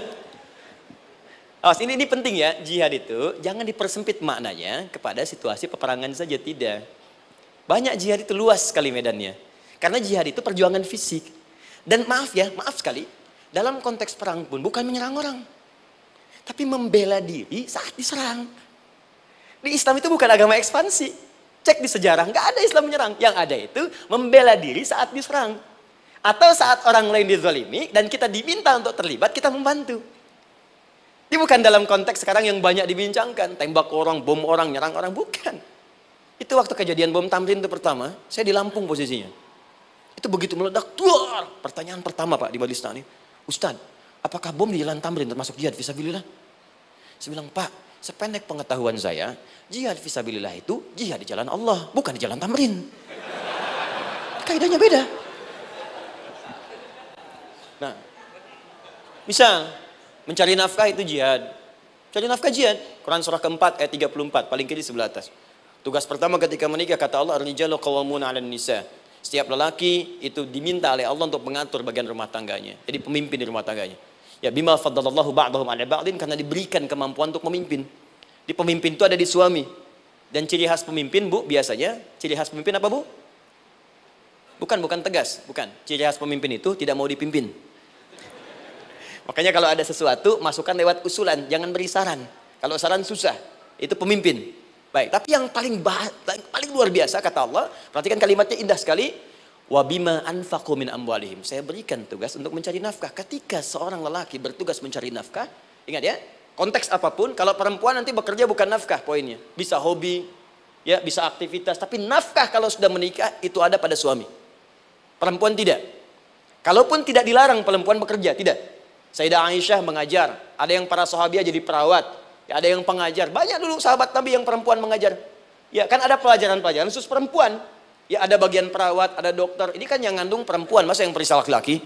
S1: Awas, ini penting ya. Jihad itu jangan dipersempit maknanya kepada situasi peperangan saja, tidak. Banyak jihad itu luas sekali medannya. Karena jihad itu perjuangan fisik. Dan maaf sekali, dalam konteks perang pun bukan menyerang orang. Tapi membela diri saat diserang. Di Islam itu bukan agama ekspansi. Cek di sejarah, nggak ada Islam menyerang. Yang ada itu membela diri saat diserang. Atau saat orang lain dizalimi dan kita diminta untuk terlibat, kita membantu. Ini bukan dalam konteks sekarang yang banyak dibincangkan. Tembak orang, bom orang, nyerang orang. Bukan. Itu waktu kejadian bom Tamrin itu pertama, saya di Lampung posisinya. Itu begitu meledak, duar. Pertanyaan pertama Pak di Balistani, Ustadz, apakah bom di Jalan Tamrin termasuk jihad fisabilillah? Saya bilang, Pak, sependek pengetahuan saya, jihad fisabilillah itu jihad di jalan Allah, bukan di Jalan Tamrin. Kaidahnya beda. Nah, misal mencari nafkah itu jihad. Cari nafkah jihad. Quran surah keempat ayat 34, paling kiri sebelah atas. Tugas pertama ketika menikah kata Allah, ar-rijalu qawwamuna 'alan nisa. Setiap lelaki itu diminta oleh Allah untuk mengatur bagian rumah tangganya. Jadi pemimpin di rumah tangganya. Ya bima faddalallahu ba'dahum 'ala ba'din, karena diberikan kemampuan untuk memimpin. Di pemimpin itu ada di suami. Dan ciri khas pemimpin, Bu, biasanya ciri khas pemimpin apa, Bu? Bukan tegas, bukan. Ciri khas pemimpin itu tidak mau dipimpin. Makanya kalau ada sesuatu, masukkan lewat usulan, jangan beri saran. Kalau saran susah, itu pemimpin. Baik, tapi yang paling luar biasa kata Allah, perhatikan kalimatnya indah sekali. Wa bima anfaqu min amwalihim. Saya berikan tugas untuk mencari nafkah. Ketika seorang lelaki bertugas mencari nafkah, ingat ya, konteks apapun, kalau perempuan nanti bekerja bukan nafkah poinnya. Bisa hobi, ya, bisa aktivitas, tapi nafkah kalau sudah menikah itu ada pada suami. Perempuan tidak. Kalaupun tidak dilarang perempuan bekerja, tidak. Sayyidah Aisyah mengajar, ada yang para sahabiah jadi perawat, ya, ada yang pengajar. Banyak dulu sahabat Nabi yang perempuan mengajar. Ya, kan ada pelajaran-pelajaran khusus perempuan. Ya, ada bagian perawat, ada dokter. Ini kan yang ngandung perempuan, masa yang periksa laki-laki?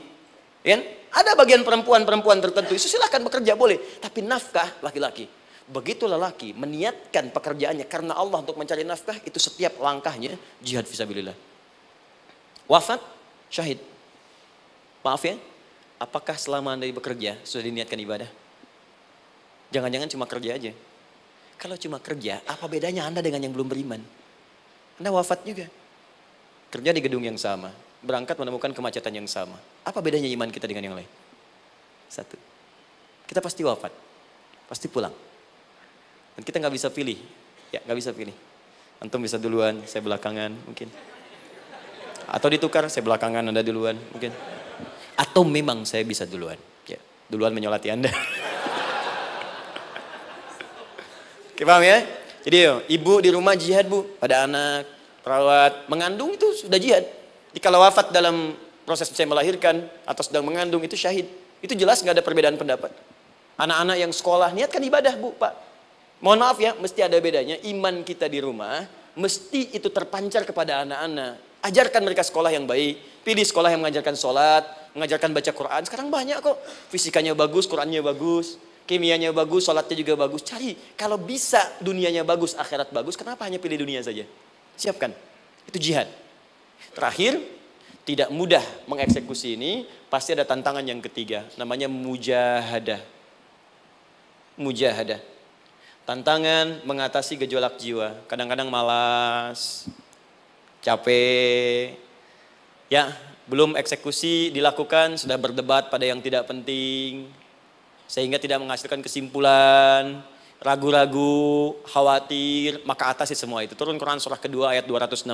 S1: Ya, ada bagian perempuan tertentu. Itu silahkan bekerja boleh, tapi nafkah laki-laki. Begitu lelaki meniatkan pekerjaannya karena Allah untuk mencari nafkah, itu setiap langkahnya jihad fisabilillah. Wafat, syahid. Maaf ya, apakah selama Anda bekerja sudah diniatkan ibadah? Jangan-jangan cuma kerja aja. Kalau cuma kerja, apa bedanya Anda dengan yang belum beriman? Anda wafat juga. Kerja di gedung yang sama, berangkat menemukan kemacetan yang sama. Apa bedanya iman kita dengan yang lain? Satu, kita pasti wafat, pasti pulang. Dan kita nggak bisa pilih, ya nggak bisa pilih. Antum bisa duluan, saya belakangan mungkin. Atau ditukar, saya belakangan, Anda duluan mungkin. Atau memang saya bisa duluan, ya, duluan menyolati Anda. Oke, paham ya? Jadi ibu di rumah jihad, Bu, pada anak, perawat, mengandung itu sudah jihad. Jadi kalau wafat dalam proses saya melahirkan atau sedang mengandung itu syahid. Itu jelas nggak ada perbedaan pendapat. Anak-anak yang sekolah niatkan ibadah, Bu, Pak. Mohon maaf ya, mesti ada bedanya. Iman kita di rumah mesti itu terpancar kepada anak-anak. Ajarkan mereka sekolah yang baik. Pilih sekolah yang mengajarkan sholat, mengajarkan baca Quran. Sekarang banyak kok. Fisikanya bagus, Qurannya bagus. kimianya bagus, sholatnya juga bagus. Cari, kalau bisa dunianya bagus, akhirat bagus, kenapa hanya pilih dunia saja? Siapkan, itu jihad. Terakhir, tidak mudah mengeksekusi ini, pasti ada tantangan yang ketiga, namanya mujahadah. Mujahadah. Tantangan mengatasi gejolak jiwa. Kadang-kadang malas, capek, ya belum eksekusi dilakukan, sudah berdebat pada yang tidak penting, sehingga tidak menghasilkan kesimpulan, ragu-ragu, khawatir, maka atasi semua itu. Turun Quran surah kedua ayat 216.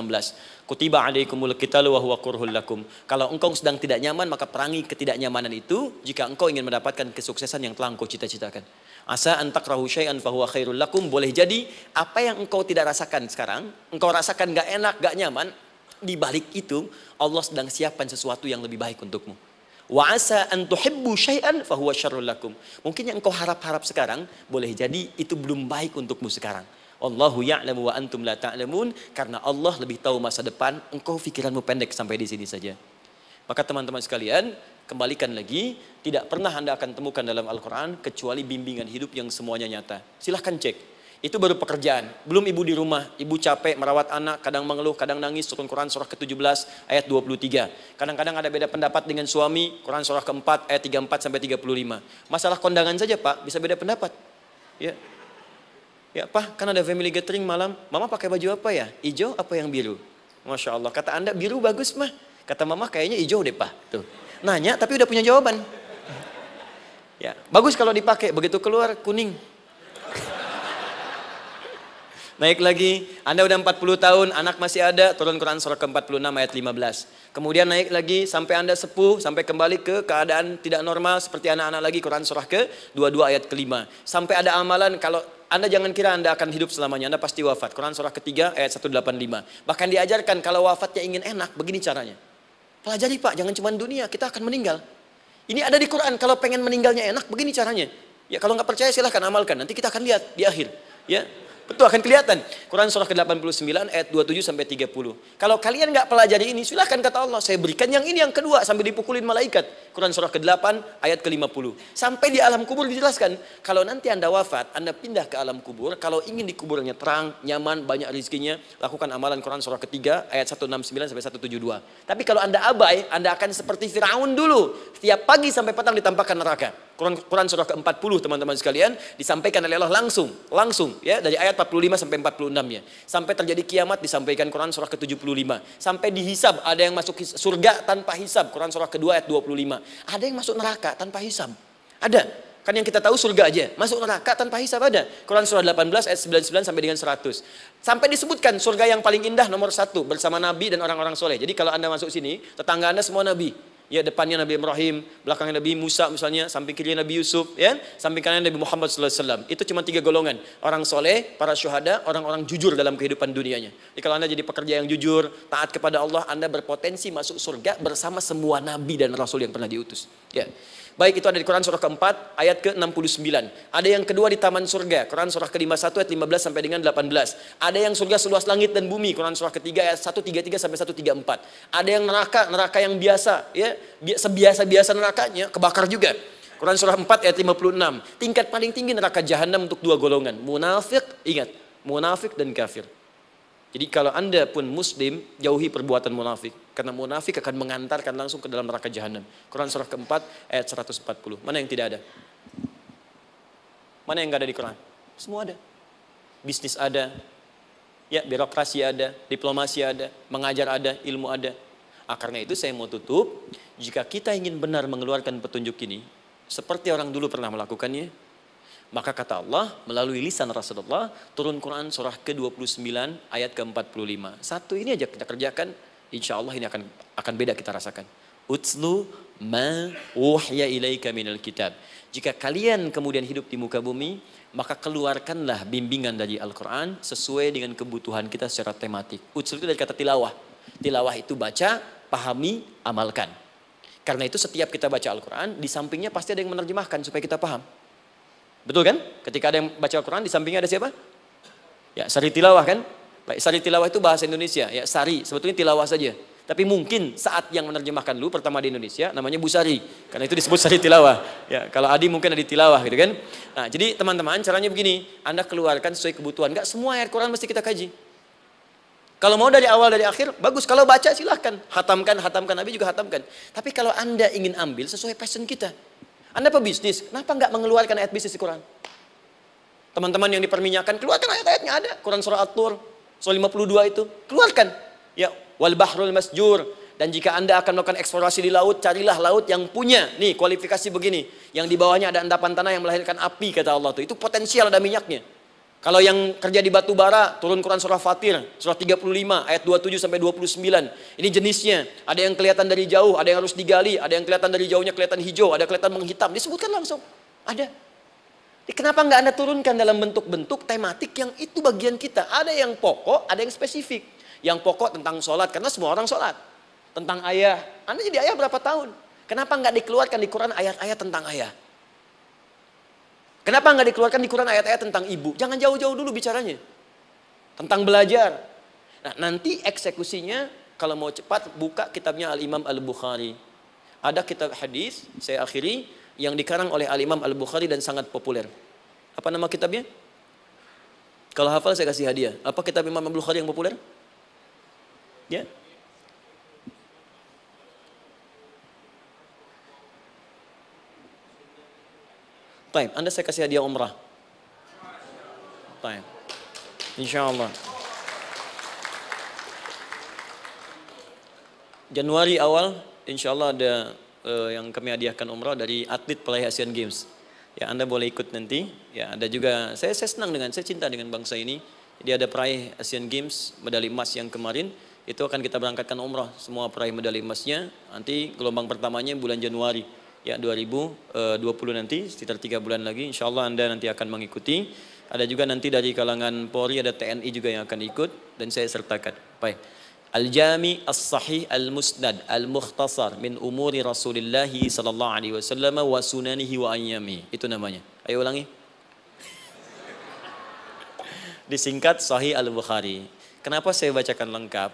S1: Kutiba alaikumul qitalu wa huwa kurhul lakum. Kalau engkau sedang tidak nyaman, maka perangi ketidaknyamanan itu jika engkau ingin mendapatkan kesuksesan yang telah engkau cita-citakan. Asa an takrahu syai'an fa huwa khairul lakum. Boleh jadi apa yang engkau tidak rasakan sekarang, engkau rasakan gak enak, gak nyaman, di balik itu Allah sedang siapkan sesuatu yang lebih baik untukmu. Wa asa an tuhibbu syai'an fa huwa syarrul lakum. Mungkin yang engkau harap-harap sekarang boleh jadi itu belum baik untukmu sekarang. Allahu ya'lamu wa antum la ta'lamun, karena Allah lebih tahu masa depan, engkau pikiranmu pendek sampai di sini saja. Maka teman-teman sekalian, kembalikan lagi, tidak pernah Anda akan temukan dalam Al-Qur'an kecuali bimbingan hidup yang semuanya nyata. Silahkan cek. Itu baru pekerjaan, belum ibu di rumah, ibu capek merawat anak, kadang mengeluh, kadang nangis. Turun Quran surah ke-17 ayat 23. Kadang-kadang ada beda pendapat dengan suami, Quran surah ke-4 ayat 34 sampai 35. Masalah kondangan saja Pak, bisa beda pendapat. Ya. Ya Pak, kan ada family gathering malam, Mama pakai baju apa ya? Hijau apa yang biru? Masya Allah, kata Anda biru bagus mah. Kata Mama kayaknya hijau deh Pak. Tuh. Nanya tapi udah punya jawaban. Ya, bagus kalau dipakai, begitu keluar kuning. Naik lagi, Anda udah 40 tahun, anak masih ada, turun Quran surah ke-46 ayat 15. Kemudian naik lagi sampai Anda sepuh, sampai kembali ke keadaan tidak normal seperti anak-anak lagi, Quran surah ke-22 ayat ke-5. Sampai ada amalan, kalau Anda jangan kira Anda akan hidup selamanya, Anda pasti wafat. Quran surah ke-3 ayat 185. Bahkan diajarkan kalau wafatnya ingin enak, begini caranya. Pelajari Pak, jangan cuma dunia, kita akan meninggal. Ini ada di Quran, kalau pengen meninggalnya enak, begini caranya. Ya kalau nggak percaya silahkan amalkan, nanti kita akan lihat di akhir. Ya. Betul, akan kelihatan. Quran surah ke-89 ayat 27 sampai 30. Kalau kalian nggak pelajari ini, silahkan kata Allah, saya berikan yang ini yang kedua sambil dipukulin malaikat. Quran surah ke-8 ayat ke-50. Sampai di alam kubur dijelaskan, kalau nanti Anda wafat, Anda pindah ke alam kubur, kalau ingin di kuburnya terang, nyaman, banyak rezekinya, lakukan amalan Quran surah ketiga ayat 169 sampai 172. Tapi kalau Anda abai, Anda akan seperti Firaun dulu. Setiap pagi sampai petang ditampakkan neraka. Quran surah ke-40 teman-teman sekalian disampaikan oleh Allah langsung ya dari ayat 45 sampai 46 ya. Sampai terjadi kiamat disampaikan Quran surah ke-75. Sampai dihisab, ada yang masuk surga tanpa hisab, Quran surah kedua ayat 25. Ada yang masuk neraka tanpa hisab. Ada. Kan yang kita tahu surga aja, masuk neraka tanpa hisab ada. Quran surah 18 ayat 99 sampai dengan 100. Sampai disebutkan surga yang paling indah nomor 1 bersama Nabi dan orang-orang soleh. Jadi kalau Anda masuk sini, tetangga Anda semua Nabi. Ya, depannya Nabi Ibrahim, belakangnya Nabi Musa misalnya, samping kirinya Nabi Yusuf, ya, samping kanan Nabi Muhammad SAW. Itu cuma 3 golongan, orang soleh, para syuhada, orang-orang jujur dalam kehidupan dunianya. Jadi kalau Anda jadi pekerja yang jujur, taat kepada Allah, Anda berpotensi masuk surga bersama semua Nabi dan Rasul yang pernah diutus. Ya. Baik, itu ada di Quran surah ke-4 ayat ke-69. Ada yang kedua di taman surga, Quran surah ke-51 ayat 15 sampai dengan 18. Ada yang surga seluas langit dan bumi, Quran surah ketiga ayat 133 sampai 134. Ada yang neraka yang biasa, ya, sebiasa-biasa nerakanya kebakar juga. Quran surah 4 ayat 56. Tingkat paling tinggi neraka jahanam untuk 2 golongan, munafik, ingat, munafik dan kafir. Jadi kalau Anda pun muslim, jauhi perbuatan munafik. Karena munafik akan mengantarkan langsung ke dalam neraka jahanam. Quran surah keempat ayat 140. Mana yang tidak ada? Mana yang nggak ada di Quran? Semua ada. Bisnis ada, ya birokrasi ada, diplomasi ada, mengajar ada, ilmu ada. Karena itu saya mau tutup, jika kita ingin benar mengeluarkan petunjuk ini, seperti orang dulu pernah melakukannya, maka kata Allah melalui lisan Rasulullah, turun Quran surah ke-29 ayat ke-45. Satu ini aja kita kerjakan, insya Allah ini akan beda kita rasakan. Utslu ma uhya ilaika minal kitab. Jika kalian kemudian hidup di muka bumi, maka keluarkanlah bimbingan dari Al-Quran sesuai dengan kebutuhan kita secara tematik. Utslu itu dari kata tilawah. Tilawah itu baca, pahami, amalkan. Karena itu setiap kita baca Al-Quran, di sampingnya pasti ada yang menerjemahkan supaya kita paham. Betul kan? Ketika ada yang baca Al-Quran, di sampingnya ada siapa? Ya, sari tilawah kan? Baik, sari tilawah itu bahasa Indonesia. Ya, sari, sebetulnya tilawah saja. Tapi mungkin saat yang menerjemahkan dulu pertama di Indonesia namanya Busari. Karena itu disebut Sari Tilawah. Ya, kalau Adi mungkin Adi Tilawah gitu kan. Nah, jadi teman-teman caranya begini, Anda keluarkan sesuai kebutuhan. Enggak semua ayat Quran mesti kita kaji. Kalau mau dari awal dari akhir, bagus. Kalau baca silahkan. Hatamkan, Nabi juga hatamkan. Tapi kalau Anda ingin ambil sesuai passion kita. Anda pebisnis, kenapa enggak mengeluarkan ayat bisnis di Quran? Teman-teman yang diperminyakan, keluarkan ayat-ayatnya ada. Quran surah At-Tur, surah 52 itu. Keluarkan. Ya, wal bahrul masjur. Dan jika Anda akan melakukan eksplorasi di laut, carilah laut yang punya nih kualifikasi begini. Yang di bawahnya ada endapan tanah yang melahirkan api, kata Allah tuh. Itu potensial ada minyaknya. Kalau yang kerja di batu bara, turun Quran surah Fatir, surah 35 ayat 27 sampai 29. Ini jenisnya. Ada yang kelihatan dari jauh, ada yang harus digali, ada yang kelihatan dari jauhnya kelihatan hijau, ada kelihatan menghitam. Disebutkan langsung. Ada. Jadi kenapa nggak Anda turunkan dalam bentuk-bentuk tematik yang itu bagian kita? Ada yang pokok, ada yang spesifik. Yang pokok tentang sholat, karena semua orang sholat. Tentang ayah. Anda jadi ayah berapa tahun? Kenapa nggak dikeluarkan di Quran ayat-ayat tentang ayah? Kenapa nggak dikeluarkan di Quran ayat-ayat tentang ibu? Jangan jauh-jauh dulu bicaranya. Tentang belajar. Nah, nanti eksekusinya, kalau mau cepat, buka kitabnya Al-Imam Al-Bukhari. Ada kitab hadis, saya akhiri, yang dikarang oleh Al-Imam Al-Bukhari dan sangat populer. Apa nama kitabnya? Kalau hafal saya kasih hadiah. Apa kitab Imam Al-Bukhari yang populer? Ya. Taib, Anda saya kasih hadiah umrah. Taib. Insyaallah. Januari awal, insyaallah ada yang kami hadiahkan umrah dari atlet peraih Asian Games. Ya, Anda boleh ikut nanti. Ya, ada juga saya senang saya cinta dengan bangsa ini. Jadi ada peraih Asian Games medali emas yang kemarin. Itu akan kita berangkatkan umrah semua peraih medali emasnya. Nanti gelombang pertamanya bulan Januari ya 2020 nanti sekitar 3 bulan lagi. Insyaallah Anda nanti akan mengikuti. Ada juga nanti dari kalangan Polri, ada TNI juga yang akan ikut dan saya sertakan. Baik. Al-Jami As-Sahih Al-Musnad Al-Mukhtasar min umuri Rasulillah sallallahu alaihi wasallam wa sunanihi wa ayyami. Itu namanya. Ayo ulangi. Disingkat Sahih Al-Bukhari. Kenapa saya bacakan lengkap?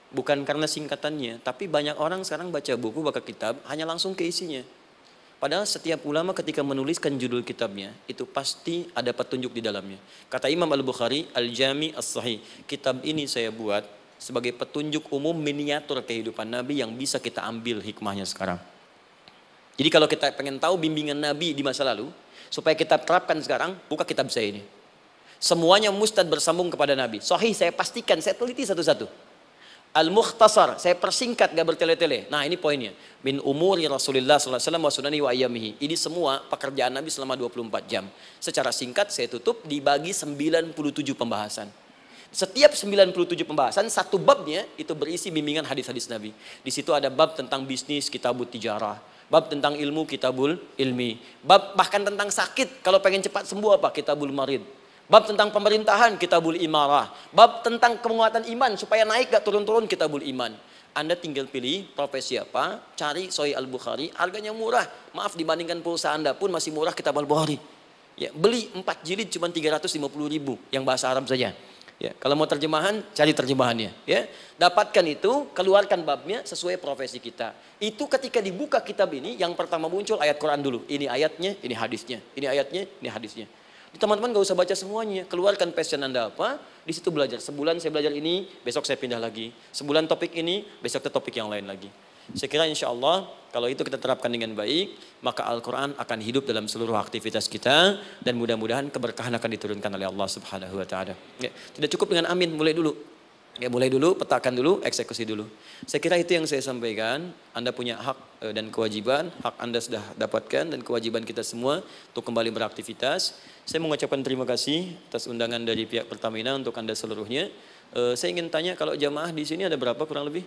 S1: Bukan karena singkatannya, tapi banyak orang sekarang baca buku, baca kitab, hanya langsung ke isinya. Padahal setiap ulama ketika menuliskan judul kitabnya, itu pasti ada petunjuk di dalamnya. Kata Imam Al-Bukhari, Al-Jami As-Sahih. Kitab ini saya buat sebagai petunjuk umum miniatur kehidupan Nabi yang bisa kita ambil hikmahnya sekarang. Jadi kalau kita pengen tahu bimbingan Nabi di masa lalu, supaya kita terapkan sekarang, buka kitab saya ini. Semuanya mustad bersambung kepada Nabi. Sahih saya pastikan, saya teliti satu-satu. Al-Mukhtasar, saya persingkat, gak bertele-tele. Nah ini poinnya. Min umuri Rasulullah SAW wa sunani wa ayyamihi. Ini semua pekerjaan Nabi selama 24 jam. Secara singkat saya tutup dibagi 97 pembahasan. Setiap 97 pembahasan, satu babnya itu berisi bimbingan hadis-hadis Nabi. Di situ ada bab tentang bisnis, kitabul tijarah. Bab tentang ilmu, kitabul ilmi. Bab bahkan tentang sakit, kalau pengen cepat sembuh apa? Kitabul marid. Bab tentang pemerintahan, kitabul imarah. Bab tentang penguatan iman, supaya naik gak turun-turun, kitabul iman. Anda tinggal pilih profesi apa, cari Sahih Al-Bukhari, harganya murah. Maaf, dibandingkan pulsa Anda pun masih murah kitab Al-Bukhari. Ya, beli 4 jilid cuma 350.000 yang bahasa Arab saja. Ya, kalau mau terjemahan, cari terjemahannya. Ya, dapatkan itu, keluarkan babnya sesuai profesi kita. Itu ketika dibuka kitab ini, yang pertama muncul ayat Quran dulu. Ini ayatnya, ini hadisnya. Ini ayatnya, ini hadisnya. Teman-teman gak usah baca semuanya, keluarkan passion Anda apa, di situ belajar. Sebulan saya belajar ini, besok saya pindah lagi. Sebulan topik ini, besok ke topik yang lain lagi. Saya kira insya Allah kalau itu kita terapkan dengan baik, maka Al-Quran akan hidup dalam seluruh aktivitas kita dan mudah-mudahan keberkahan akan diturunkan oleh Allah Subhanahu Wa Taala. Ya, tidak cukup dengan amin, mulai dulu. Ya, mulai dulu, petakan dulu, eksekusi dulu. Saya kira itu yang saya sampaikan. Anda punya hak dan kewajiban, hak Anda sudah dapatkan dan kewajiban kita semua untuk kembali beraktivitas. Saya mengucapkan terima kasih atas undangan dari pihak Pertamina untuk Anda seluruhnya. Saya ingin tanya, kalau jamaah di sini ada berapa kurang lebih?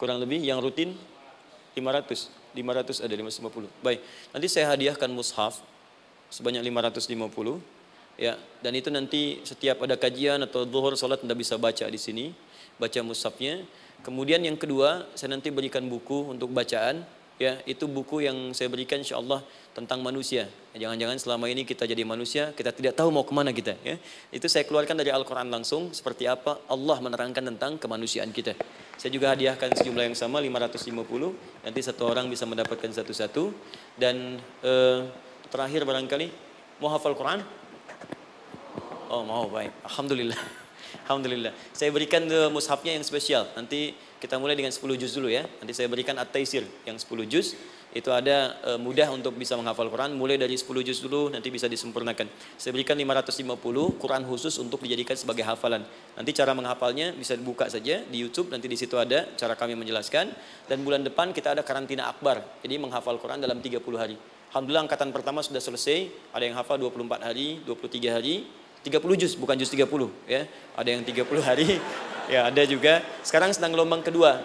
S1: Kurang lebih yang rutin 500 ada 550. Baik, nanti saya hadiahkan mushaf sebanyak 550. Ya, dan itu nanti setiap ada kajian atau zuhur salat Anda bisa baca di sini, baca mushafnya. Kemudian yang kedua, saya nanti berikan buku untuk bacaan, ya, itu buku yang saya berikan insyaallah tentang manusia. Jangan-jangan selama ini kita jadi manusia, kita tidak tahu mau kemana kita. Ya. Itu saya keluarkan dari Al-Quran langsung, seperti apa Allah menerangkan tentang kemanusiaan kita. Saya juga hadiahkan sejumlah yang sama, 550. Nanti satu orang bisa mendapatkan satu-satu. Dan terakhir barangkali, mau hafal Quran? Oh mau, baik. Alhamdulillah. Alhamdulillah. Saya berikan mushafnya yang spesial. Nanti kita mulai dengan 10 juz dulu ya. Nanti saya berikan At-Taisir yang 10 juz. Itu ada mudah untuk bisa menghafal Quran. Mulai dari 10 juz dulu, nanti bisa disempurnakan. Saya berikan 550 Quran khusus untuk dijadikan sebagai hafalan. Nanti cara menghafalnya bisa dibuka saja di YouTube. Nanti di situ ada cara kami menjelaskan. Dan bulan depan kita ada karantina akbar. Jadi menghafal Quran dalam 30 hari. Alhamdulillah angkatan pertama sudah selesai. Ada yang hafal 24 hari, 23 hari. 30 juz, bukan juz 30 ya. Ada yang 30 hari. Ya, ada juga. Sekarang sedang gelombang kedua.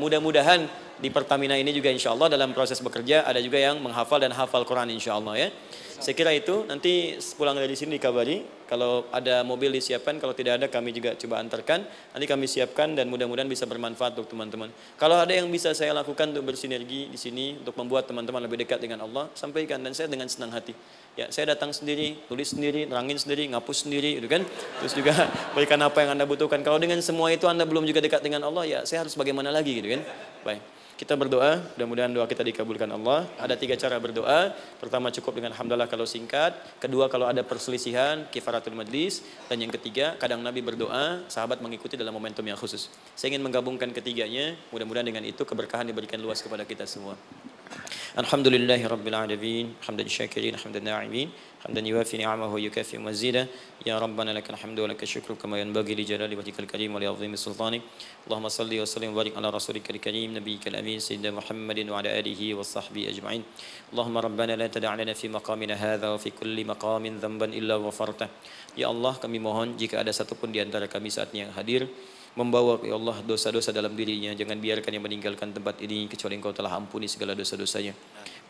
S1: Mudah-mudahan di Pertamina ini juga insya Allah dalam proses bekerja ada juga yang menghafal dan hafal Quran insya Allah ya. Saya kira itu, nanti pulang dari sini dikabari. Kalau ada mobil disiapkan, kalau tidak ada kami juga coba antarkan. Nanti kami siapkan dan mudah-mudahan bisa bermanfaat untuk teman-teman. Kalau ada yang bisa saya lakukan untuk bersinergi di sini, untuk membuat teman-teman lebih dekat dengan Allah, sampaikan. Dan saya dengan senang hati. Ya, saya datang sendiri, tulis sendiri, nerangin sendiri, ngapus sendiri, gitu kan. Terus juga berikan apa yang Anda butuhkan. Kalau dengan semua itu Anda belum juga dekat dengan Allah, ya saya harus bagaimana lagi gitu kan. Baik. Kita berdoa, mudah-mudahan doa kita dikabulkan Allah. Ada 3 cara berdoa. Pertama cukup dengan hamdalah kalau singkat. Kedua kalau ada perselisihan, kifaratul majlis. Dan yang ketiga, kadang Nabi berdoa, sahabat mengikuti dalam momentum yang khusus. Saya ingin menggabungkan ketiganya. Mudah-mudahan dengan itu keberkahan diberikan luas kepada kita semua. Alhamdulillahi Rabbil Alamin. Hamdan syakirin, hamdan na'imin. حمدا يوافي نعمه ويكافئ مزيدا يا ربنا لك الحمد ولك الشكر كما ينبغي لجلال وجهك الكريم ولعظيم سلطانك اللهم صل وسلم وبارك على رسولك الكريم نبيك الامين سيدنا محمد وعلى اله وصحبه اجمعين اللهم ربنا لا تدع لنا في مقامنا هذا وفي كل مقام ذنبا الا غفرته ya Allah kami mohon jika ada satupun di antara kami saat ini yang hadir membawa ya Allah dosa-dosa dalam dirinya, jangan biarkan yang meninggalkan tempat ini kecuali Engkau telah ampuni segala dosa-dosanya.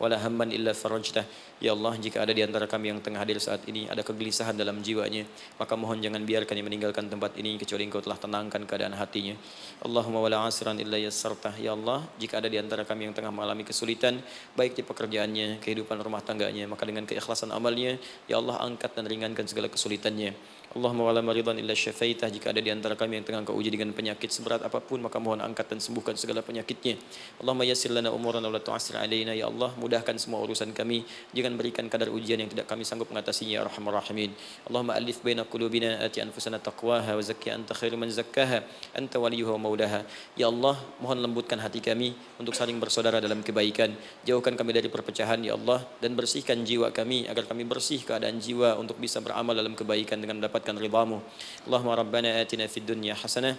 S1: Wala hamman illa farajtah. Ya Allah, jika ada di antara kami yang tengah hadir saat ini ada kegelisahan dalam jiwanya, maka mohon jangan biarkan yang meninggalkan tempat ini kecuali Engkau telah tenangkan keadaan hatinya. Allahumma wala asran illa yassartah. Ya Allah, jika ada di antara kami yang tengah mengalami kesulitan baik di pekerjaannya, kehidupan rumah tangganya, maka dengan keikhlasan amalnya, ya Allah angkat dan ringankan segala kesulitannya. Allahumma wala maridan illa syafaitah. Jika ada di antara kami yang tengah Engkau uji dengan penyakit seberat apapun, maka mohon angkat dan sembuhkan segala penyakitnya. Allahumma yassir lana umurana wa la tu'assir alaina. Ya Allah, mudahkan semua urusan kami, jangan berikan kadar ujian yang tidak kami sanggup mengatasinya ya arhamar rahimin. Allahumma alif baina qulubina ati anfusana taqwaha wa zakki anta khairu man zakkaha anta waliyuha wa maulaha. Ya Allah, mohon lembutkan hati kami untuk saling bersaudara dalam kebaikan. Jauhkan kami dari perpecahan ya Allah, dan bersihkan jiwa kami agar kami bersih keadaan jiwa untuk bisa beramal dalam kebaikan dengan mendapatkan ridhamu. Allahumma rabbana atina fid dunya hasanah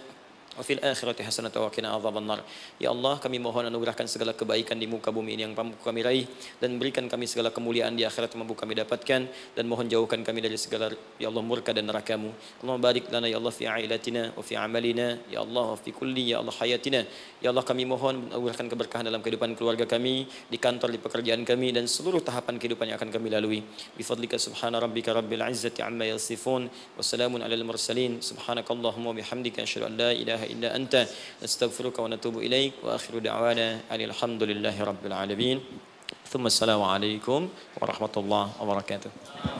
S1: wa fil akhirati hasanah wa qina adzabannar. Ya Allah, kami mohon anugerahkan segala kebaikan di muka bumi ini yang mampu kami raih, dan berikan kami segala kemuliaan di akhirat yang mampu kami dapatkan, dan mohon jauhkan kami dari segala ya Allah murka dan neraka-Mu. Allahumma barik lana ya Allah fi ailatina wa fi amalina ya Allah wa fi kulli ya Allah hayatina. Ya Allah, kami mohon anugerahkan keberkahan dalam kehidupan keluarga kami, di kantor, di pekerjaan kami, dan seluruh tahapan kehidupan yang akan kami lalui. Bi fadlika subhana rabbika rabbil izzati amma yasifun wa salamun alal mursalin subhanakallahumma wa bihamdika asyhadu an la ilaha illa anta nastaghfiruka wa natubu ilaik wa akhiru da'wana alhamdulillahi rabbil alamin. Thumma assalamu alaikum warahmatullahi wabarakatuh.